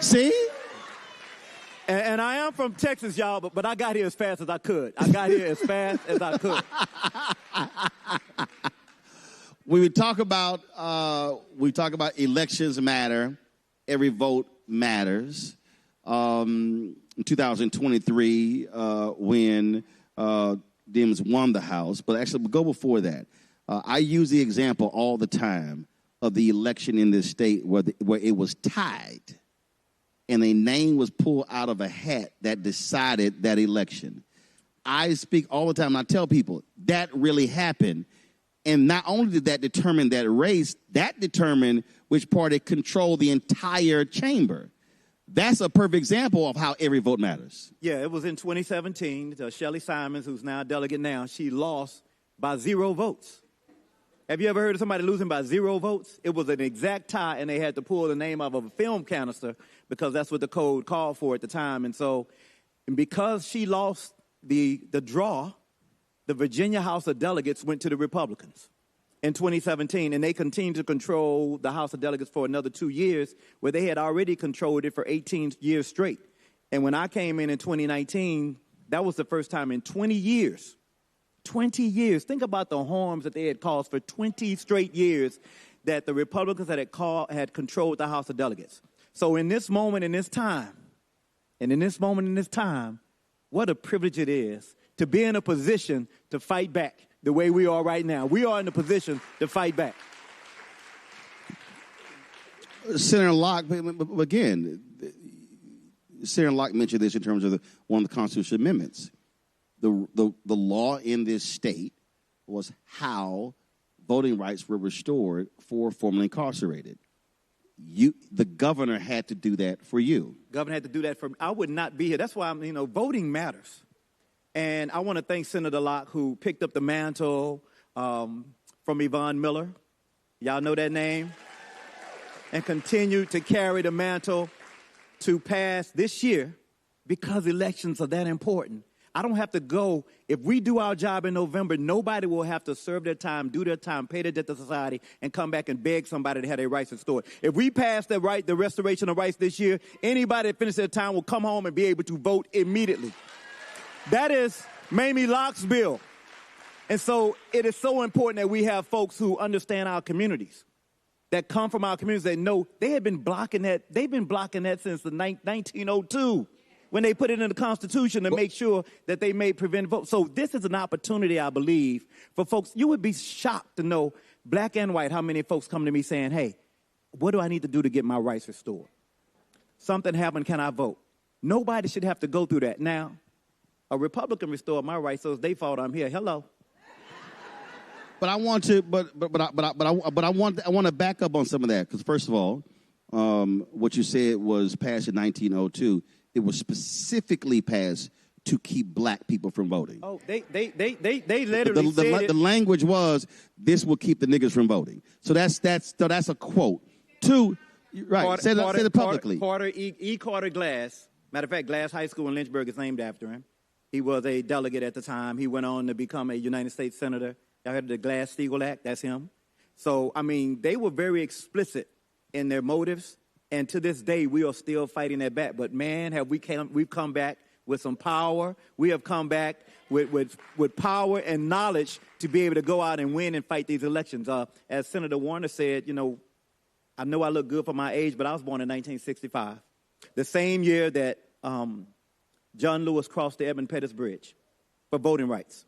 See? And I am from Texas, y'all, but I got here as fast as I could. I got here as fast as I could. When we talk about elections matter, every vote matters. In 2023, when Dems won the House, but actually we'll go before that. I use the example all the time of the election in this state where it was tied, and a name was pulled out of a hat that decided that election. I speak all the time, and I tell people that really happened. And not only did that determine that race, that determined which party controlled the entire chamber. That's a perfect example of how every vote matters. Yeah, it was in 2017. Shelley Simons, who's now a delegate now, she lost by 0 votes. Have you ever heard of somebody losing by 0 votes? It was an exact tie, and they had to pull the name out of a film canister because that's what the code called for at the time. And because she lost the draw, the Virginia House of Delegates went to the Republicans in 2017, and they continued to control the House of Delegates for another 2 years, where they had already controlled it for 18 years straight. And when I came in 2019, that was the first time in 20 years. 20 years. Think about the harms that they had caused for 20 straight years that the Republicans had controlled the House of Delegates. So in this moment, in this time, what a privilege it is to be in a position to fight back the way we are right now. We are in a position to fight back. Senator Locke, again, Senator Locke mentioned this in terms of one of the constitutional amendments. The law in this state was how voting rights were restored for formerly incarcerated. The governor had to do that for you. Governor had to do that for me. I would not be here. That's why voting matters. And I want to thank Senator Locke, who picked up the mantle from Yvonne Miller. Y'all know that name? And continued to carry the mantle to pass this year because elections are that important. I don't have to go. If we do our job in November, nobody will have to serve their time, do their time, pay their debt to society, and come back and beg somebody to have their rights restored. If we pass the restoration of rights this year, anybody that finishes their time will come home and be able to vote immediately. That is Mamie Locke's bill. And so it is so important that we have folks who understand our communities, that come from our communities, that know they have been blocking that. They've been blocking that since the 1902. When they put it in the Constitution to make sure that they may prevent votes. So this is an opportunity, I believe, for folks. You would be shocked to know, black and white, how many folks come to me saying, hey, what do I need to do to get my rights restored? Something happened, can I vote? Nobody should have to go through that. Now, a Republican restored my rights, so it's their fault I'm here. Hello. But I want to, I want to back up on some of that, because first of all, what you said was passed in 1902. It was specifically passed to keep black people from voting. Oh, they literally said the language was, this will keep the niggas from voting. So that's a quote. Two, right? Say it publicly. Carter Carter Glass. Matter of fact, Glass High School in Lynchburg is named after him. He was a delegate at the time. He went on to become a United States Senator. Y'all heard of the Glass-Steagall Act? That's him. So I mean, they were very explicit in their motives. And to this day, we are still fighting that back. But man, we've come back with some power. We have come back with power and knowledge to be able to go out and win and fight these elections. As Senator Warner said, I know I look good for my age, but I was born in 1965. The same year that John Lewis crossed the Edmund Pettus Bridge for voting rights.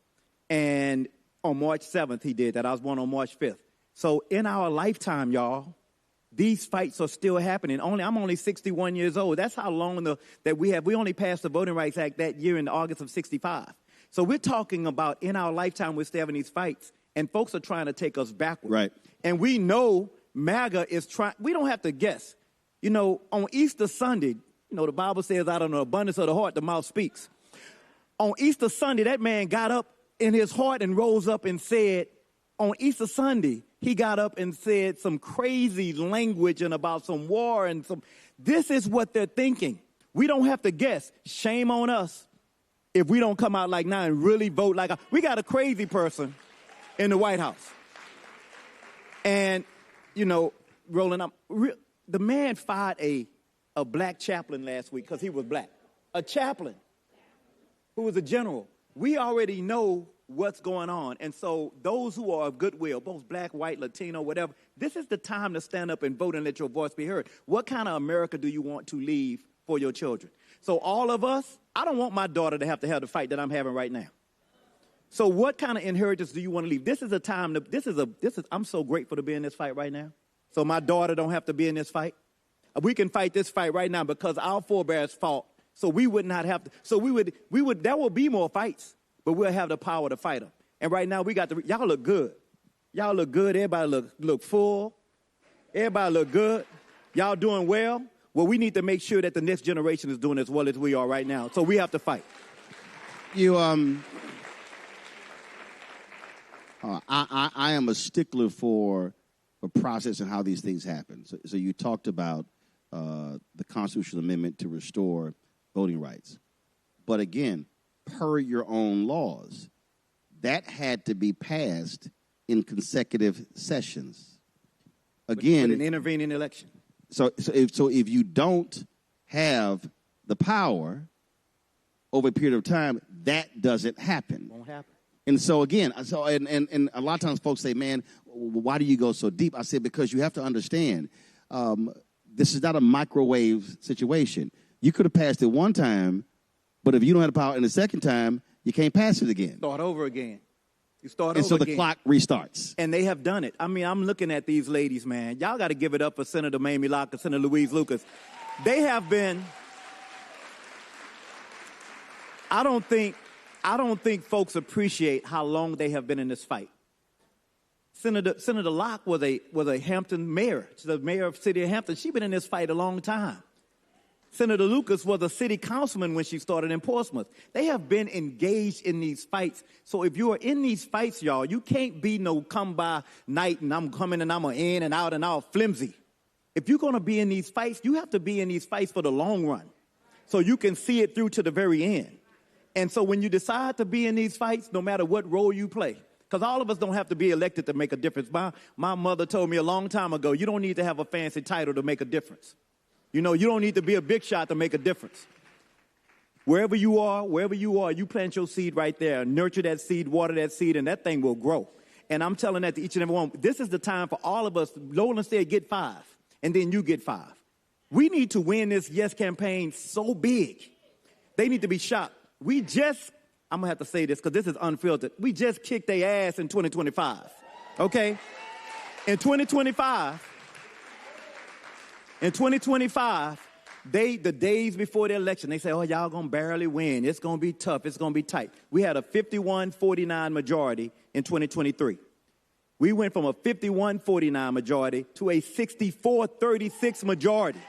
And on March 7th, he did that. I was born on March 5th. So in our lifetime, y'all, these fights are still happening. I'm only 61 years old. That's how long that we have. We only passed the Voting Rights Act that year in August of 65. So we're talking about in our lifetime we're still having these fights, and folks are trying to take us backward. Right. And we know MAGA is trying. We don't have to guess. On Easter Sunday, the Bible says out of the abundance of the heart, the mouth speaks. On Easter Sunday, that man got up in his heart and rose up and said, on Easter Sunday, he got up and said some crazy language and about some war and some. This is what they're thinking. We don't have to guess. Shame on us if we don't come out like now and really vote like we got a crazy person in the White House. And, you know, Roland, the man fired a black chaplain last week because he was black. A chaplain who was a general. We already know what's going on. And so those who are of goodwill, both black, white, Latino, whatever, this is the time to stand up and vote and let your voice be heard. What kind of America do you want to leave for your children? So all of us, I don't want my daughter to have the fight that I'm having right now. So what kind of inheritance do you want to leave? This is a time I'm so grateful to be in this fight right now. So my daughter don't have to be in this fight. We can fight this fight right now because our forebears fought. So we would not have to. So there will be more fights, but we'll have the power to fight them. And right now y'all look good. Y'all look good. Everybody look full. Everybody look good. Y'all doing well. Well, we need to make sure that the next generation is doing as well as we are right now. So we have to fight. I am a stickler for a process and how these things happen. So you talked about the constitutional amendment to restore voting rights. But again, per your own laws, that had to be passed in consecutive sessions. Again, with an intervening election. So if you don't have the power over a period of time, that doesn't happen. Won't happen. And so again, and a lot of times folks say, man, why do you go so deep? I said, because you have to understand, this is not a microwave situation. You could have passed it one time, but if you don't have the power in the second time, you can't pass it again. Start over again. You start and over so again. the clock restarts. And they have done it. I mean, I'm looking at these ladies, man. Y'all got to give it up for Senator Mamie Locke and Senator Louise Lucas. They have been. I don't think folks appreciate how long they have been in this fight. Senator Locke was a Hampton mayor. She's the mayor of the city of Hampton. She's been in this fight a long time. Senator Lucas was a city councilman when she started in Portsmouth. They have been engaged in these fights. So if you are in these fights, y'all, you can't be no come by night and I'm coming and I'm in and out and all flimsy. If you're going to be in these fights, you have to be in these fights for the long run so you can see it through to the very end. And so when you decide to be in these fights, no matter what role you play, because all of us don't have to be elected to make a difference. My mother told me a long time ago, you don't need to have a fancy title to make a difference. You know, you don't need to be a big shot to make a difference. Wherever you are, you plant your seed right there. Nurture that seed, water that seed, and that thing will grow. And I'm telling that to each and every one. This is the time for all of us. Nolan said, get 5, and then you get 5. We need to win this yes campaign so big. They need to be shocked. I'm going to have to say this because this is unfiltered. We just kicked their ass in 2025, okay? In 2025, the days before the election, they say, oh, y'all going to barely win. It's going to be tough. It's going to be tight. We had a 51-49 majority in 2023. We went from a 51-49 majority to a 64-36 majority.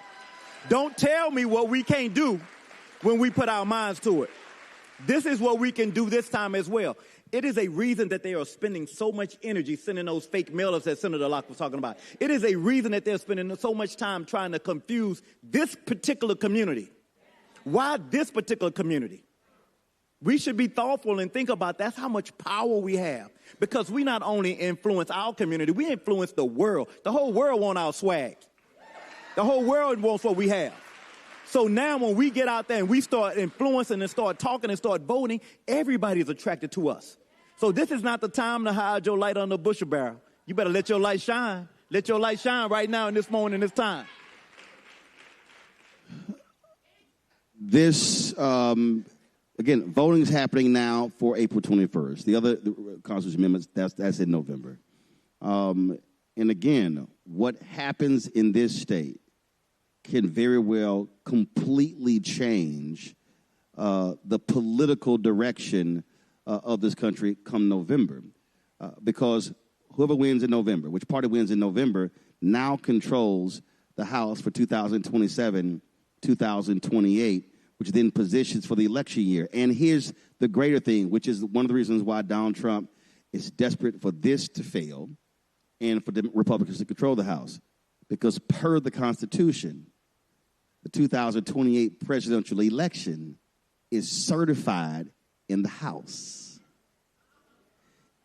Don't tell me what we can't do when we put our minds to it. This is what we can do this time as well. It is a reason that they are spending so much energy sending those fake mailers that Senator Locke was talking about. It is a reason that they're spending so much time trying to confuse this particular community. Why this particular community? We should be thoughtful and think about that's how much power we have. Because we not only influence our community, we influence the world. The whole world wants our swag. The whole world wants what we have. So now when we get out there and we start influencing and start talking and start voting, everybody is attracted to us. So this is not the time to hide your light under a bushel barrel. You better let your light shine. Let your light shine right now in this moment, in this time. This, again, voting is happening now for April 21st. The other constitutional amendments, that's in November. And again, what happens in this state can very well completely change the political direction of this country come November. Because whoever wins in November, which party wins in November, now controls the House for 2027, 2028, which then positions for the election year. And here's the greater thing, which is one of the reasons why Donald Trump is desperate for this to fail and for the Republicans to control the House. Because per the Constitution, the 2028 presidential election is certified in the House.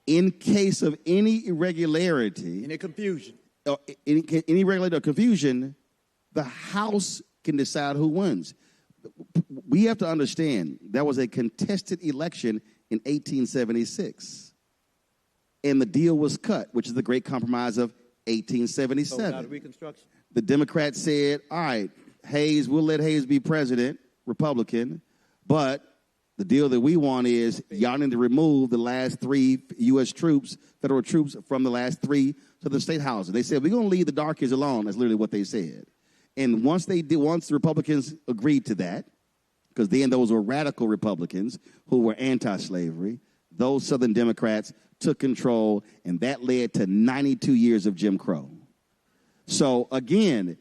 In case of any irregularity, Any confusion. Any irregularity or confusion, the House can decide who wins. We have to understand there was a contested election in 1876, and the deal was cut, which is the Great Compromise of 1877. So without Reconstruction. The Democrats said, all right, Hayes, we'll let Hayes be president, Republican, but the deal that we want is y'all need to remove the last 3 U.S. troops, federal troops, from the last 3 to the state houses. They said, we're going to leave the dark kids alone. That's literally what they said. And once the Republicans agreed to that, because then those were radical Republicans who were anti-slavery, those Southern Democrats took control, and that led to 92 years of Jim Crow. So, again,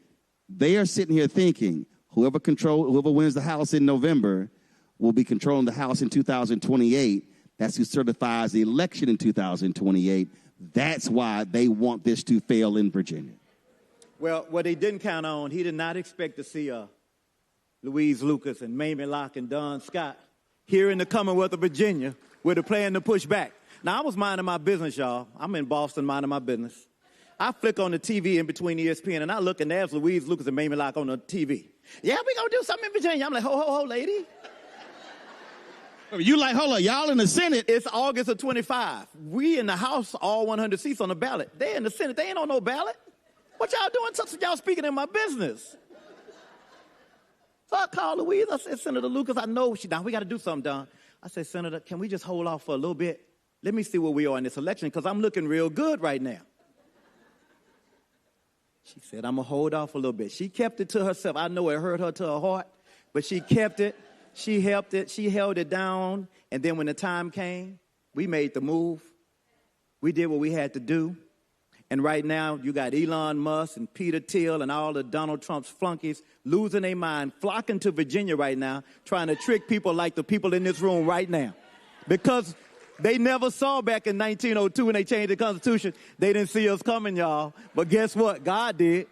they are sitting here thinking whoever wins the House in November will be controlling the House in 2028. That's who certifies the election in 2028. That's why they want this to fail in Virginia. Well, what he didn't count on, he did not expect to see Louise Lucas and Mamie Locke and Don Scott here in the Commonwealth of Virginia where they're planning to push back. Now, I was minding my business, y'all. I'm in Boston minding my business. I flick on the TV in between ESPN, and I look, and there's Louise Lucas and Mamie Locke on the TV. Yeah, we going to do something in Virginia. I'm like, ho, lady. You like, hold on, y'all in the Senate. It's August of 25. We in the House, all 100 seats on the ballot. They in the Senate. They ain't on no ballot. What y'all doing? Y'all speaking in my business. So I called Louise. I said, Senator Lucas, I know she, Don, we got to do something, Don. I said, Senator, can we just hold off for a little bit? Let me see where we are in this election, because I'm looking real good right now. She said, I'm going to hold off a little bit. She kept it to herself. I know it hurt her to her heart, but she kept it. She helped it. She held it down. And then when the time came, we made the move. We did what we had to do. And right now, you got Elon Musk and Peter Thiel and all of Donald Trump's flunkies losing their mind, flocking to Virginia right now, trying to trick people like the people in this room right now. Because they never saw back in 1902 when they changed the Constitution. They didn't see us coming, y'all. But guess what? God did.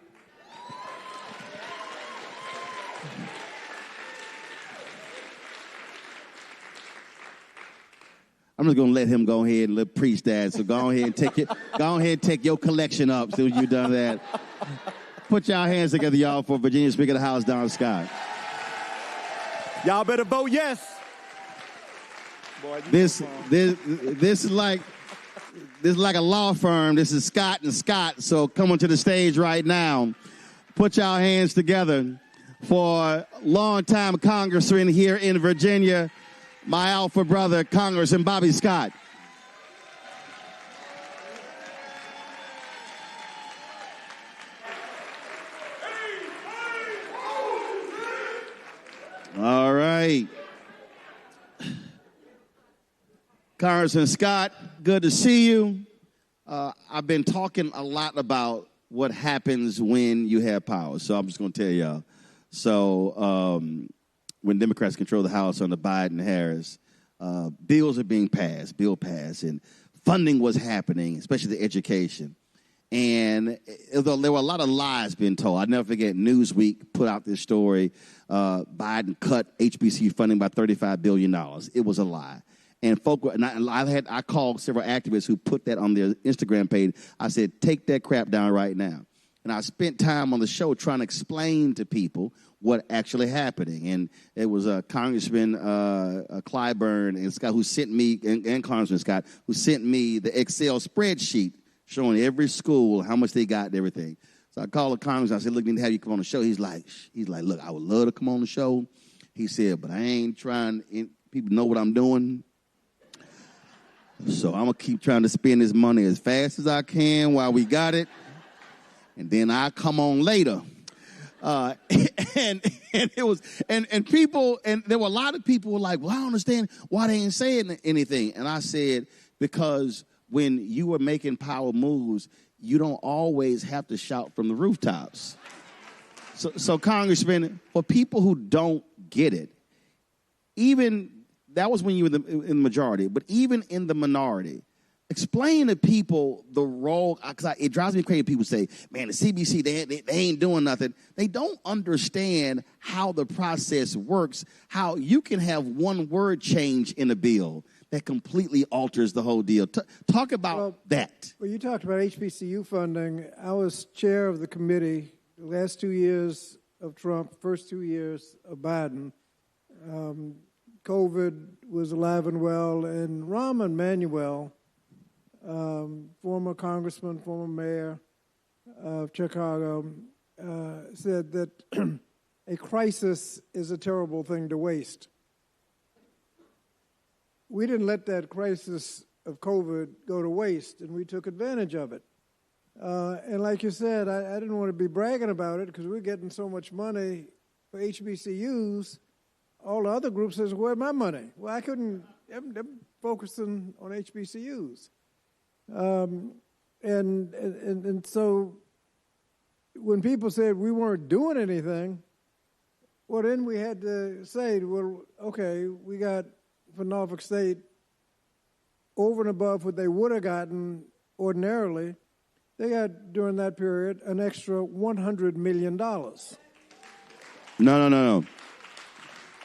I'm just gonna let him go ahead and preach that. So go ahead and take your collection up as soon as you've done that. Put y'all hands together, y'all, for Virginia Speaker of the House, Don Scott. Y'all better vote yes. Boy, this is like a law firm. This is Scott and Scott. So come onto the stage right now. Put y'all hands together for longtime congressman here in Virginia, my alpha brother, Congressman Bobby Scott. All right. Congressman Scott, good to see you. I've been talking a lot about what happens when you have power, so I'm just going to tell y'all. So when Democrats control the House under Biden-Harris, bills are being passed, and funding was happening, especially the education. And there were a lot of lies being told. I'll never forget Newsweek put out this story, Biden cut HBCU funding by $35 billion. It was a lie. And I called several activists who put that on their Instagram page. I said, take that crap down right now. And I spent time on the show trying to explain to people what actually happening. And it was Congressman Clyburn and Scott who sent me, and Congressman Scott, who sent me the Excel spreadsheet showing every school how much they got and everything. So I called the congressman. I said, look, I need to have you come on the show. He's like, look, I would love to come on the show. He said, but I ain't trying, people know what I'm doing. So I'm going to keep trying to spend this money as fast as I can while we got it. And then I come on later. And it was, and people, and there were a lot of people who were like, well, I don't understand why they ain't saying anything. And I said, because when you are making power moves, you don't always have to shout from the rooftops. So Congressman, for people who don't get it, even that was when you were in the majority, but even in the minority, explain to people the role, because it drives me crazy. People say, man, the CBC, they ain't doing nothing. They don't understand how the process works, how you can have one word change in a bill that completely alters the whole deal. Talk about that. Well, you talked about HBCU funding. I was chair of the committee the last 2 years of Trump, first 2 years of Biden. COVID was alive and well, and Rahm Emanuel, former congressman, former mayor of Chicago, said that a crisis is a terrible thing to waste. We didn't let that crisis of COVID go to waste, and we took advantage of it. And like you said, I didn't want to be bragging about it because we're getting so much money for HBCUs. All the other groups says, where's my money? Well, I couldn't, I'm focusing on HBCUs. And so when people said we weren't doing anything, well, then we had to say, well, okay, we got for Norfolk State over and above what they would have gotten ordinarily. They got, during that period, an extra $100 million. No.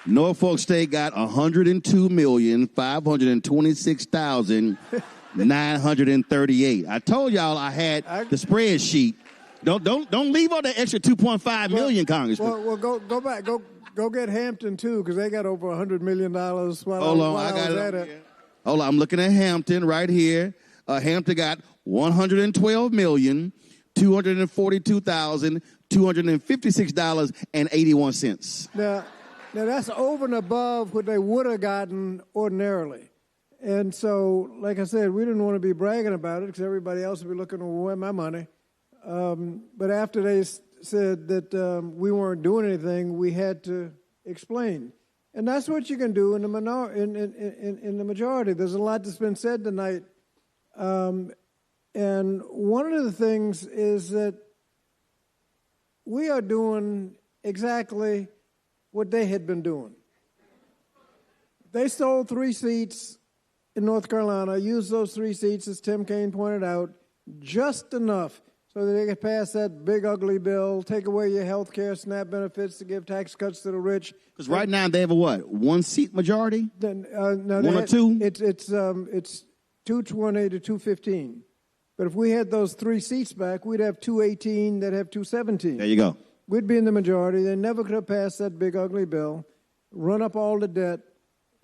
Norfolk State got $102,526,938. I told y'all I had the spreadsheet. Don't leave out the extra 2.5 million, Congressman. Well, go back, go get Hampton too, because they got over $100 million. Hold on, I got it. Hold on, I'm looking at Hampton right here. Hampton got $112,242,256.81. Now, that's over and above what they would have gotten ordinarily. And so, like I said, we didn't want to be bragging about it because everybody else would be looking, well, where's my money? But after they said that we weren't doing anything, we had to explain. And that's what you can do in the majority. There's a lot that's been said tonight. And one of the things is that we are doing exactly what they had been doing. They stole 3 seats in North Carolina, used those 3 seats, as Tim Kaine pointed out, just enough so that they could pass that big, ugly bill, take away your health care, SNAP benefits, to give tax cuts to the rich. Because right now they have a what? 1-seat majority? No, 1 or 2? It's 220 to 215. But if we had those 3 seats back, we'd have 218 that have 217. There you go. We'd be in the majority. They never could have passed that big, ugly bill, run up all the debt,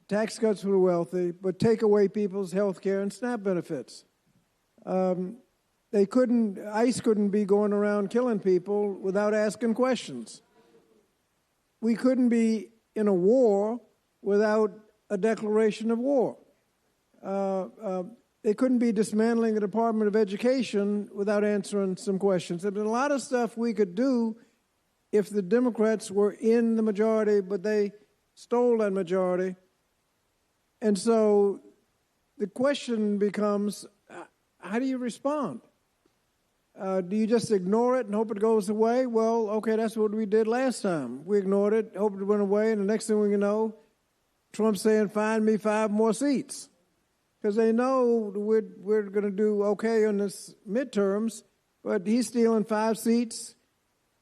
tax cuts for the wealthy, but take away people's health care and SNAP benefits. ICE couldn't be going around killing people without asking questions. We couldn't be in a war without a declaration of war. They couldn't be dismantling the Department of Education without answering some questions. There's been a lot of stuff we could do if the Democrats were in the majority, but they stole that majority. And so the question becomes, how do you respond? Do you just ignore it and hope it goes away? Well, okay, that's what we did last time. We ignored it, hoped it went away, and the next thing we know, Trump's saying, find me 5 more seats. Because they know we're going to do okay on this midterms, but he's stealing 5 seats,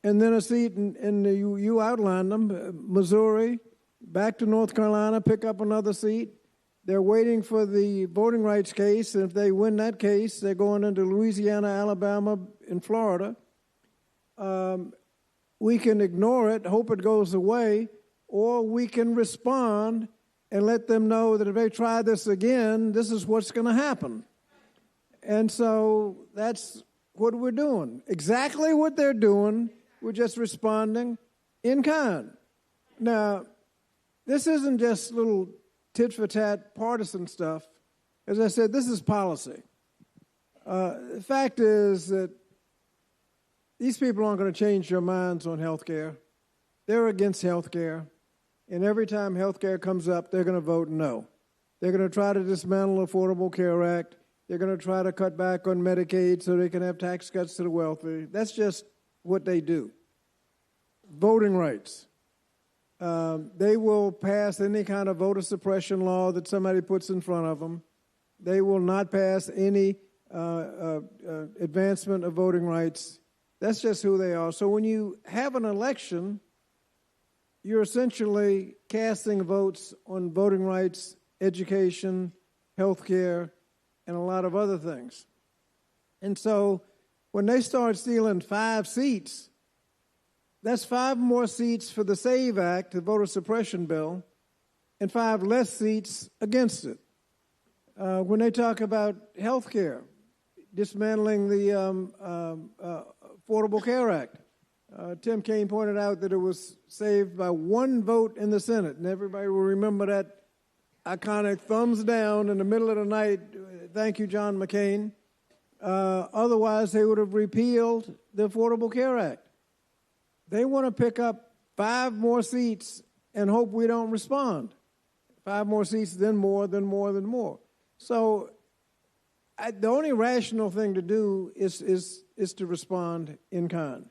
and then a seat you outlined them, Missouri, back to North Carolina, pick up another seat. They're waiting for the voting rights case, and if they win that case, they're going into Louisiana, Alabama, and Florida. We can ignore it, hope it goes away, or we can respond and let them know that if they try this again, this is what's going to happen. And so that's what we're doing. Exactly what they're doing. We're just responding in kind. Now, this isn't just little tit-for-tat partisan stuff. As I said, this is policy. The fact is that these people aren't going to change their minds on health care. They're against health care. And every time health care comes up, they're going to vote no. They're going to try to dismantle the Affordable Care Act. They're going to try to cut back on Medicaid so they can have tax cuts to the wealthy. That's just what they do. Voting rights. They will pass any kind of voter suppression law that somebody puts in front of them. They will not pass any advancement of voting rights. That's just who they are. So when you have an election, you're essentially casting votes on voting rights, education, health care, and a lot of other things. And so when they start stealing 5 seats, that's 5 more seats for the SAVE Act, the voter suppression bill, and 5 less seats against it. When they talk about health care, dismantling the Affordable Care Act, Tim Kaine pointed out that it was saved by 1 vote in the Senate, and everybody will remember that iconic thumbs down in the middle of the night. Thank you, John McCain. Otherwise, they would have repealed the Affordable Care Act. They want to pick up 5 more seats and hope we don't respond. 5 more seats, then more, then more, then more. So the only rational thing to do is to respond in kind.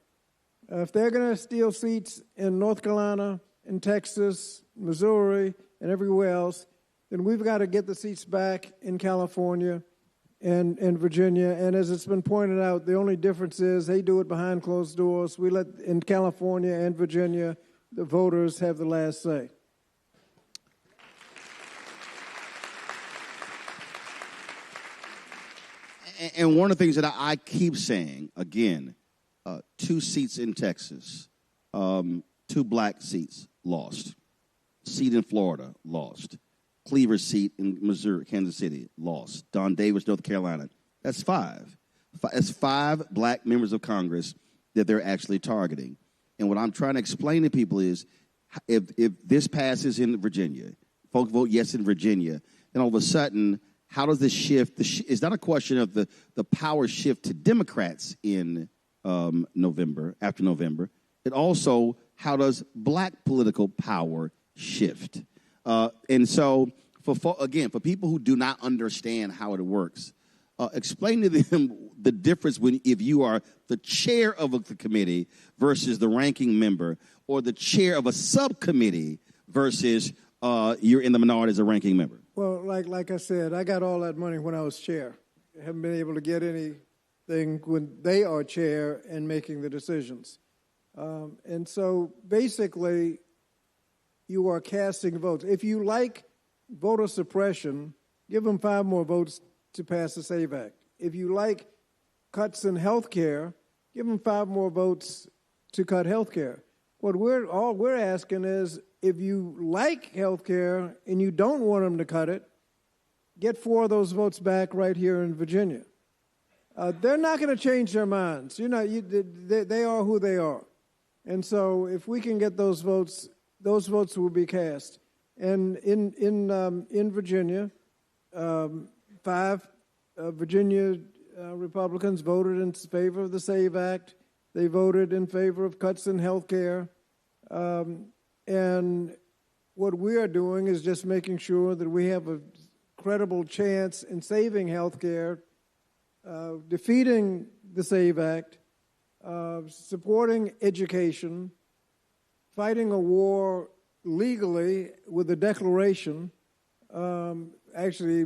If they're going to steal seats in North Carolina, in Texas, Missouri, and everywhere else, then we've got to get the seats back in California and Virginia. And as it's been pointed out, the only difference is they do it behind closed doors. We let, in California and Virginia, the voters have the last say. And one of the things that I keep saying, again, 2 seats in Texas, 2 black seats lost. Seat in Florida, lost. Cleaver's seat in Missouri, Kansas City, lost. Don Davis, North Carolina, that's 5. That's 5 black members of Congress that they're actually targeting. And what I'm trying to explain to people is if this passes in Virginia, folks vote yes in Virginia, then all of a sudden, how does this shift? It's not a question of the power shift to Democrats in November, after November. It also, how does black political power shift? And so, for people who do not understand how it works, explain to them the difference if you are the chair of the committee versus the ranking member, or the chair of a subcommittee versus you're in the minority as a ranking member. Well, like I said, I got all that money when I was chair. I haven't been able to get anything when they are chair and making the decisions. And so basically, you are casting votes. If you like voter suppression, give them 5 more votes to pass the SAVE Act. If you like cuts in health care, give them 5 more votes to cut health care. All we're asking is, if you like health care and you don't want them to cut it, get 4 of those votes back right here in Virginia. They're not going to change their minds. They are who they are. And so if we can get those votes will be cast. And in Virginia, 5 Virginia Republicans voted in favor of the SAVE Act. They voted in favor of cuts in health care. And what we are doing is just making sure that we have a credible chance in saving health care, defeating the SAVE Act, supporting education, fighting a war legally with a declaration. Actually,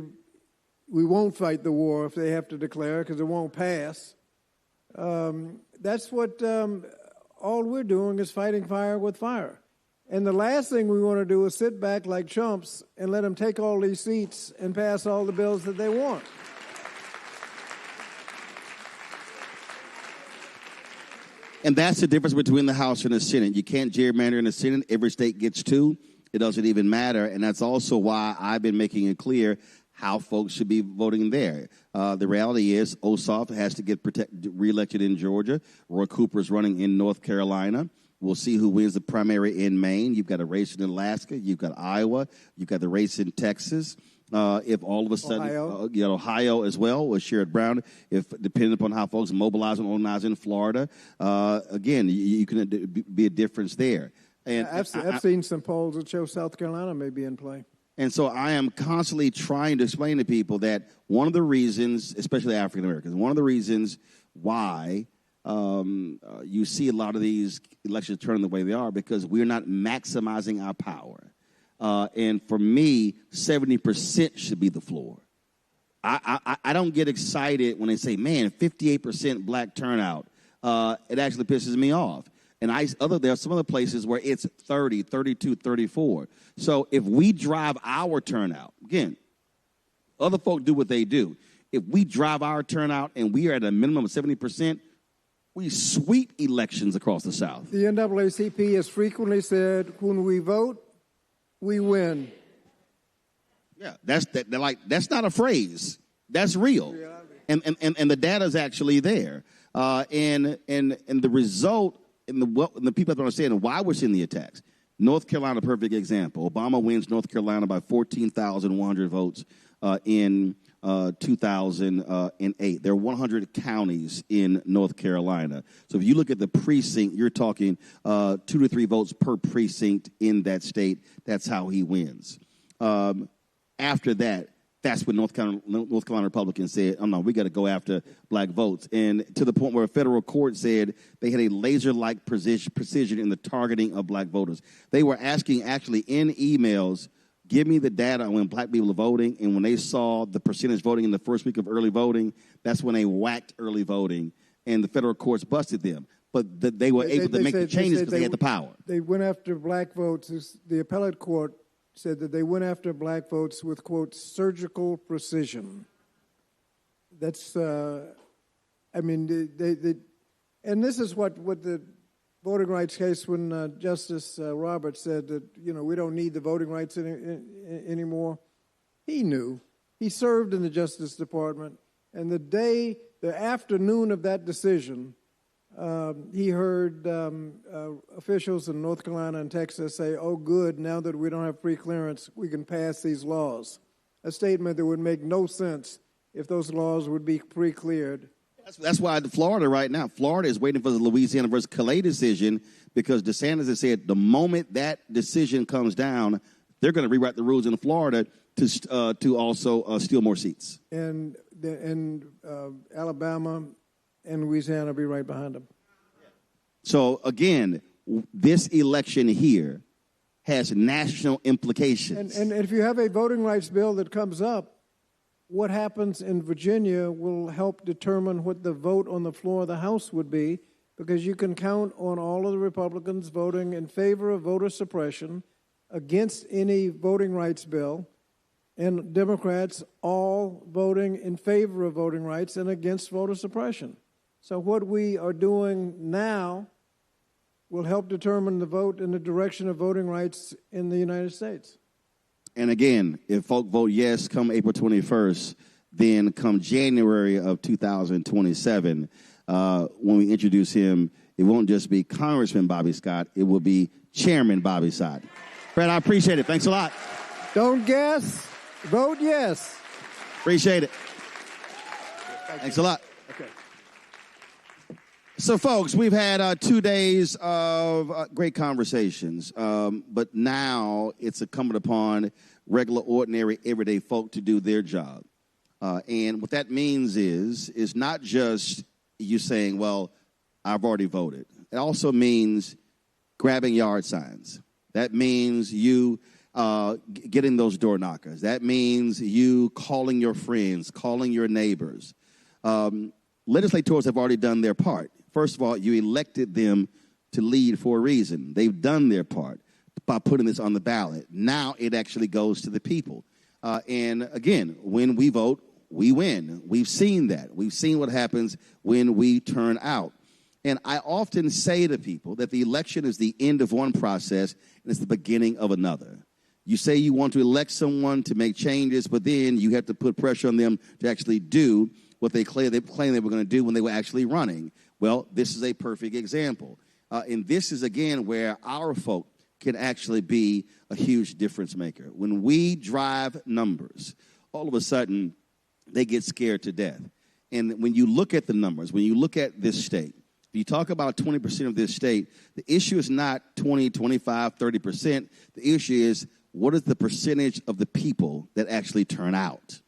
we won't fight the war if they have to declare, because it won't pass. That's what all we're doing is fighting fire with fire. And the last thing we want to do is sit back like chumps and let them take all these seats and pass all the bills that they want. And that's the difference between the House and the Senate. You can't gerrymander in the Senate. Every state gets 2. It doesn't even matter. And that's also why I've been making it clear how folks should be voting there. The reality is Ossoff has to get reelected in Georgia. Roy Cooper's running in North Carolina. We'll see who wins the primary in Maine. You've got a race in Alaska. You've got Iowa. You've got the race in Texas. If all of a sudden, Ohio as well with Sherrod Brown, if depending upon how folks mobilize and organize in Florida, again, you can be a difference there. And I've seen some polls that show South Carolina may be in play. And so I am constantly trying to explain to people that one of the reasons, especially African Americans, one of the reasons why you see a lot of these elections turning the way they are, because we're not maximizing our power. And for me, 70% should be the floor. I don't get excited when they say, man, 58% black turnout. It actually pisses me off. And there are some other places where it's 30, 32, 34. So if we drive our turnout, again, other folk do what they do. If we drive our turnout and we are at a minimum of 70%, we sweep elections across the South. The NAACP has frequently said, when we vote, we win. Yeah, that's not a phrase. That's real. And the data is actually there. And the result, and the people don't understand why we're seeing the attacks. North Carolina, perfect example. Obama wins North Carolina by 14,100 votes in 2008. There are 100 counties in North Carolina. So if you look at the precinct, you're talking 2 to 3 votes per precinct in that state. That's how he wins. After that, that's when North Carolina Republicans said, oh, no, we got to go after black votes. And to the point where a federal court said they had a laser-like precision in the targeting of black voters. They were asking, actually, in emails, give me the data on when black people are voting. And when they saw the percentage voting in the first week of early voting, that's when they whacked early voting. And the federal courts busted them. But they were able to make the changes because they had the power. They went after black votes. The appellate court said that they went after black votes with, quote, surgical precision. That's, I mean, and this is what the voting rights case when Justice Roberts said that, you know, we don't need the voting rights anymore. He knew. He served in the Justice Department. And the afternoon of that decision, he heard officials in North Carolina and Texas say, oh, good, now that we don't have free clearance, we can pass these laws. A statement that would make no sense if those laws would be pre-cleared. That's why Florida right now, Florida is waiting for the Louisiana versus Calais decision because DeSantis has said the moment that decision comes down, they're going to rewrite the rules in Florida to also steal more seats. And Alabama and Louisiana will be right behind them. So, again, this election here has national implications. And if you have a voting rights bill that comes up, what happens in Virginia will help determine what the vote on the floor of the House would be, because you can count on all of the Republicans voting in favor of voter suppression against any voting rights bill, and Democrats all voting in favor of voting rights and against voter suppression. So what we are doing now will help determine the vote in the direction of voting rights in the United States. And again, if folk vote yes come April 21st, then come January of 2027, when we introduce him, it won't just be Congressman Bobby Scott, it will be Chairman Bobby Scott. Fred, I appreciate it. Thanks a lot. Don't guess. Vote yes. Appreciate it. Thanks a lot. Okay. So, folks, we've had 2 days of great conversations, but now it's incumbent upon regular, ordinary, everyday folk to do their job. And what that means is not just you saying, well, I've already voted. It also means grabbing yard signs. That means you getting those door knockers. That means you calling your friends, calling your neighbors. Legislators have already done their part. First of all, you elected them to lead for a reason. They've done their part by putting this on the ballot. Now it actually goes to the people. And again, when we vote, we win. We've seen that. We've seen what happens when we turn out. And I often say to people that the election is the end of one process and it's the beginning of another. You say you want to elect someone to make changes, but then you have to put pressure on them to actually do what they claim they were going to do when they were actually running. Well, this is a perfect example. And this is, again, where our folk can actually be a huge difference maker. When we drive numbers, all of a sudden, they get scared to death. And when you look at the numbers, when you look at this state, if you talk about 20% of this state, the issue is not 20, 25, 30%. The issue is what is the percentage of the people that actually turn out?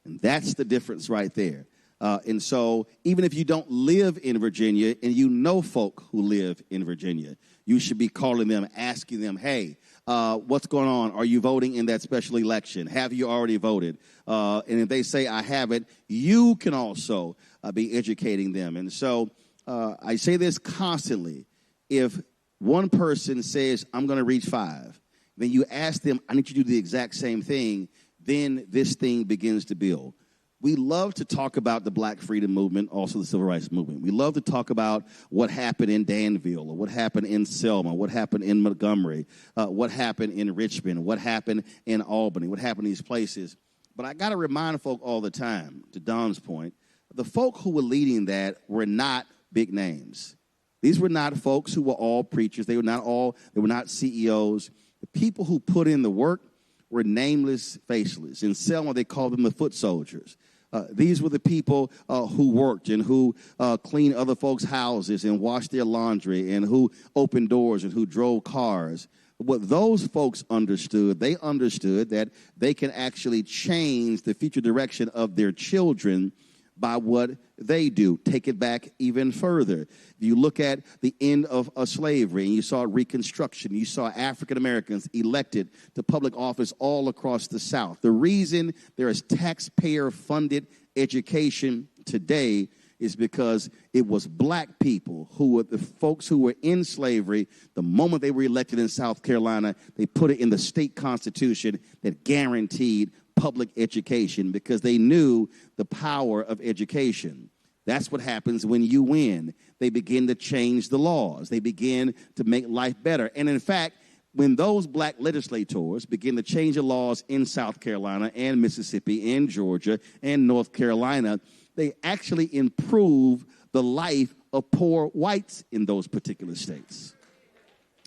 And that's the difference right there. And so even if you don't live in Virginia and you know folk who live in Virginia, you should be calling them, asking them, hey, what's going on? Are you voting in that special election? Have you already voted? And if they say, I haven't, you can also be educating them. And so I say this constantly. If one person says, I'm going to reach 5, then you ask them, I need you to do the exact same thing, then this thing begins to build. We love to talk about the Black freedom movement, also the Civil Rights movement. We love to talk about what happened in Danville, or what happened in Selma, what happened in Montgomery, what happened in Richmond, what happened in Albany, what happened in these places. But I got to remind folk all the time, to Don's point, the folk who were leading that were not big names. These were not folks who were all preachers. They were not CEOs. The people who put in the work were nameless, faceless. In Selma, they called them the foot soldiers. These were the people who worked and who cleaned other folks' houses and washed their laundry and who opened doors and who drove cars. What those folks understood, they understood that they can actually change the future direction of their children by what they do. Take it back even further. If you look at the end of slavery and you saw Reconstruction, you saw African Americans elected to public office all across the South. The reason there is taxpayer-funded education today is because it was black people who were the folks who were in slavery. The moment they were elected in South Carolina, they put it in the state constitution that guaranteed public education because they knew the power of education. That's what happens when you win. They begin to change the laws. They begin to make life better. And in fact, when those black legislators begin to change the laws in South Carolina and Mississippi and Georgia and North Carolina, they actually improve the life of poor whites in those particular states.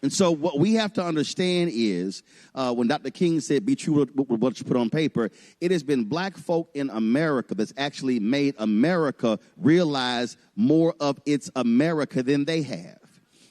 And so what we have to understand is when Dr. King said, be true with what you put on paper, it has been black folk in America that's actually made America realize more of its America than they have.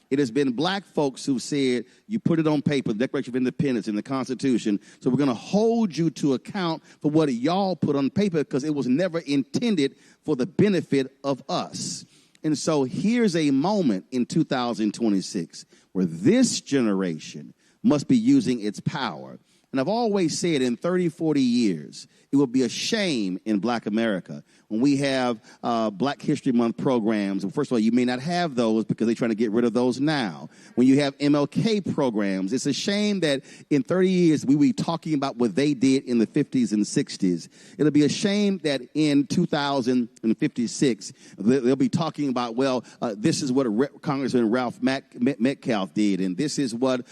It has been black folks who said, you put it on paper, the Declaration of Independence and the Constitution, so we're going to hold you to account for what y'all put on paper because it was never intended for the benefit of us. And so here's a moment in 2026 where this generation must be using its power. And I've always said in 30, 40 years, it will be a shame in black America when we have Black History Month programs. And first of all, you may not have those because they're trying to get rid of those now. When you have MLK programs, it's a shame that in 30 years we will be talking about what they did in the 50s and 60s. It'll be a shame that in 2056, they'll be talking about, well, this is what Congressman Ralph Metcalf did, and this is what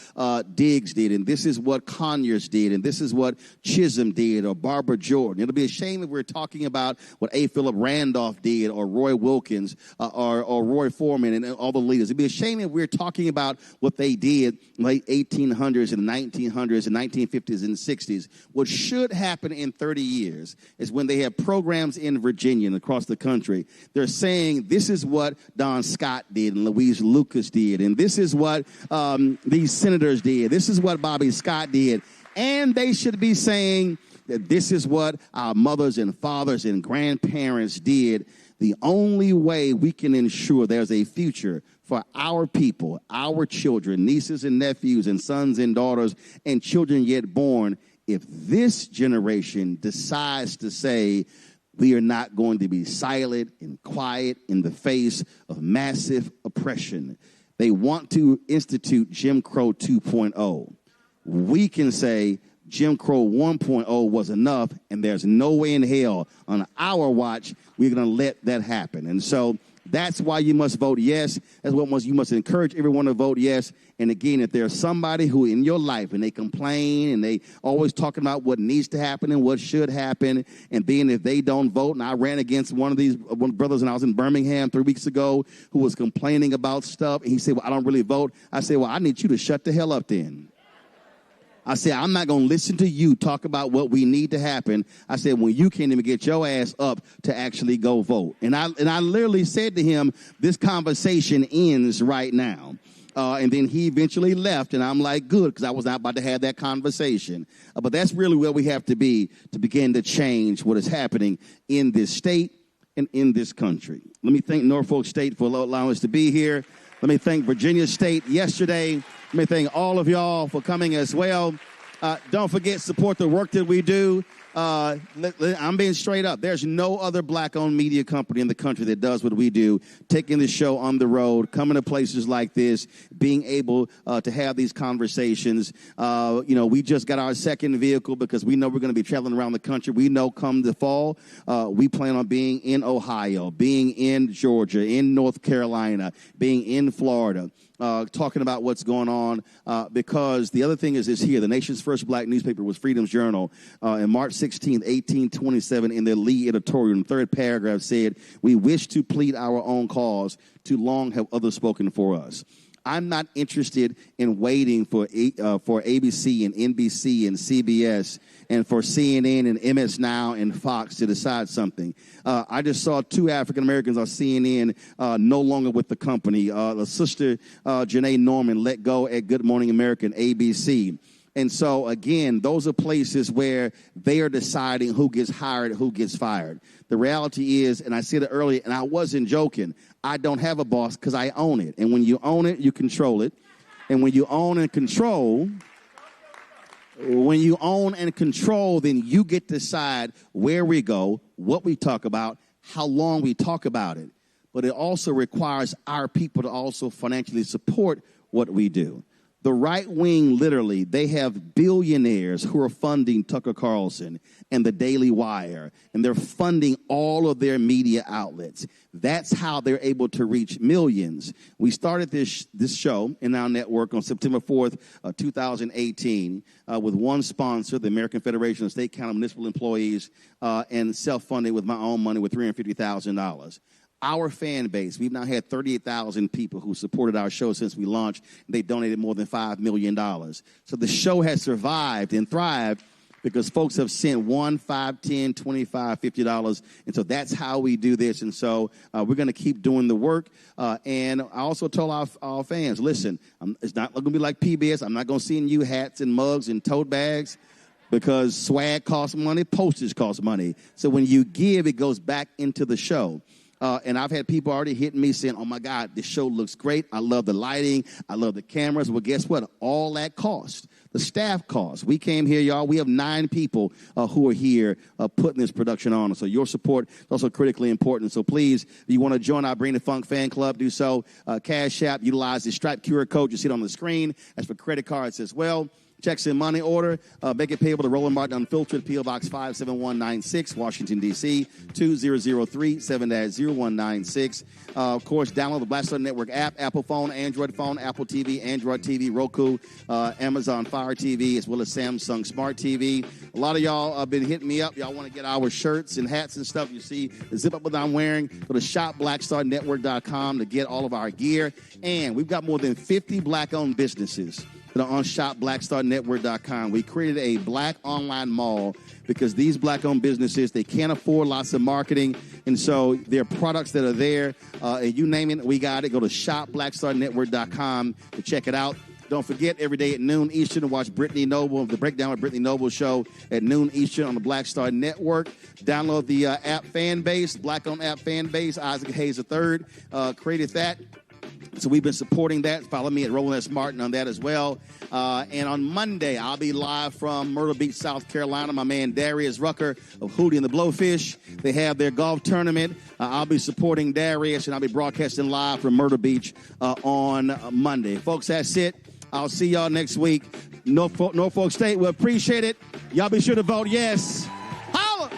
Diggs did, and this is what Conyers did, and this is what Chisholm did, or Barbara Jordan. It'll be a shame if we're talking about what A. Philip Randolph did, or Roy Wilkins, or Roy Foreman, and all the leaders. It'd be a shame if we're talking about what they did in the late 1800s and 1900s and 1950s and 60s. What should happen in 30 years is when they have programs in Virginia and across the country, they're saying this is what Don Scott did and Louise Lucas did, and this is what these senators did. This is what Bobby Scott did. And they should be saying that this is what our mothers and fathers and grandparents did. The only way we can ensure there's a future for our people, our children, nieces and nephews and sons and daughters and children yet born, if this generation decides to say we are not going to be silent and quiet in the face of massive oppression. They want to institute Jim Crow 2.0. We can say Jim Crow 1.0 was enough, and there's no way in hell on our watch we're going to let that happen. And so that's why you must vote yes. That's what you must encourage everyone to vote yes. And again, if there's somebody who in your life and they complain and they always talking about what needs to happen and what should happen, and then if they don't vote, and I ran against one of these brothers when I was in Birmingham 3 weeks ago who was complaining about stuff, and he said, well, I don't really vote. I said, well, I need you to shut the hell up then. I said, I'm not going to listen to you talk about what we need to happen. I said, when you can't even get your ass up to actually go vote. And I literally said to him, this conversation ends right now. And then he eventually left, and I'm like, good, because I was not about to have that conversation. But that's really where we have to be to begin to change what is happening in this state and in this country. Let me thank Norfolk State for allowing us to be here. Let me thank Virginia State yesterday. Let me thank all of y'all for coming as well. Don't forget, support the work that we do. I'm being straight up. There's no other black-owned media company in the country that does what we do, taking the show on the road, coming to places like this, being able to have these conversations. We just got our second vehicle because we know we're going to be traveling around the country. We know come the fall, we plan on being in Ohio, being in Georgia, in North Carolina, being in Florida. Talking about what's going on, because the other thing is here. The nation's first black newspaper was Freedom's Journal. In March 16, 1827, in their lead editorial, in the third paragraph said, "We wish to plead our own cause. Too long have others spoken for us." I'm not interested in waiting for ABC and NBC and CBS and for CNN and MS Now and Fox to decide something. I just saw 2 African Americans on CNN no longer with the company. The sister Janae Norman let go at Good Morning America and ABC. And so, again, those are places where they are deciding who gets hired, who gets fired. The reality is, and I said it earlier, and I wasn't joking, I don't have a boss because I own it. And when you own it, you control it. And when you own and control, then you get to decide where we go, what we talk about, how long we talk about it. But it also requires our people to also financially support what we do. The right wing, literally, they have billionaires who are funding Tucker Carlson and the Daily Wire, and they're funding all of their media outlets. That's how they're able to reach millions. We started this show in our network on September 4th, 2018, with one sponsor, the American Federation of State, County, Municipal Employees, and self-funded with my own money with $350,000. Our fan base, we've now had 38,000 people who supported our show since we launched. They donated more than $5 million. So the show has survived and thrived because folks have sent $1, $5, $10, $25, $50. And so that's how we do this. And so we're going to keep doing the work. And I also told our fans, listen, it's not going to be like PBS. I'm not going to send you hats and mugs and tote bags because swag costs money, postage costs money. So when you give, it goes back into the show. And I've had people already hitting me saying, oh, my God, this show looks great. I love the lighting. I love the cameras. Well, guess what? All that cost. The staff cost. We came here, y'all. We have 9 people who are here putting this production on. So your support is also critically important. So please, if you want to join our Bring the Funk fan club, do so. Cash App, utilize the Stripe QR code you see it on the screen. That's for credit cards as well. Checks in money order, make it payable to Roland Martin Unfiltered, P.O. Box 57196, Washington, D.C., 2003, 7-0196. Of course, download the Black Star Network app, Apple phone, Apple TV, Android TV, Roku, Amazon Fire TV, as well as Samsung Smart TV. A lot of y'all have been hitting me up. Y'all want to get our shirts and hats and stuff. You see the zip-up that I'm wearing. Go to shopblackstarnetwork.com to get all of our gear. And we've got more than 50 black-owned businesses that are on shopblackstarnetwork.com. We created a black online mall because these black-owned businesses, they can't afford lots of marketing, and so there are products that are there, and you name it, we got it. Go to shopblackstarnetwork.com to check it out. Don't forget, every day at noon Eastern, to watch Brittany Noble, the Breakdown with Brittany Noble show at noon Eastern on the Black Star Network. Download the app fan base, black-owned app fan base. Isaac Hayes III created that. So we've been supporting that. Follow me at Roland S. Martin on that as well. And on Monday, I'll be live from Myrtle Beach, South Carolina. My man Darius Rucker of Hootie and the Blowfish. They have their golf tournament. I'll be supporting Darius, and I'll be broadcasting live from Myrtle Beach on Monday. Folks, that's it. I'll see y'all next week. Norfolk State will appreciate it. Y'all be sure to vote yes. Holla!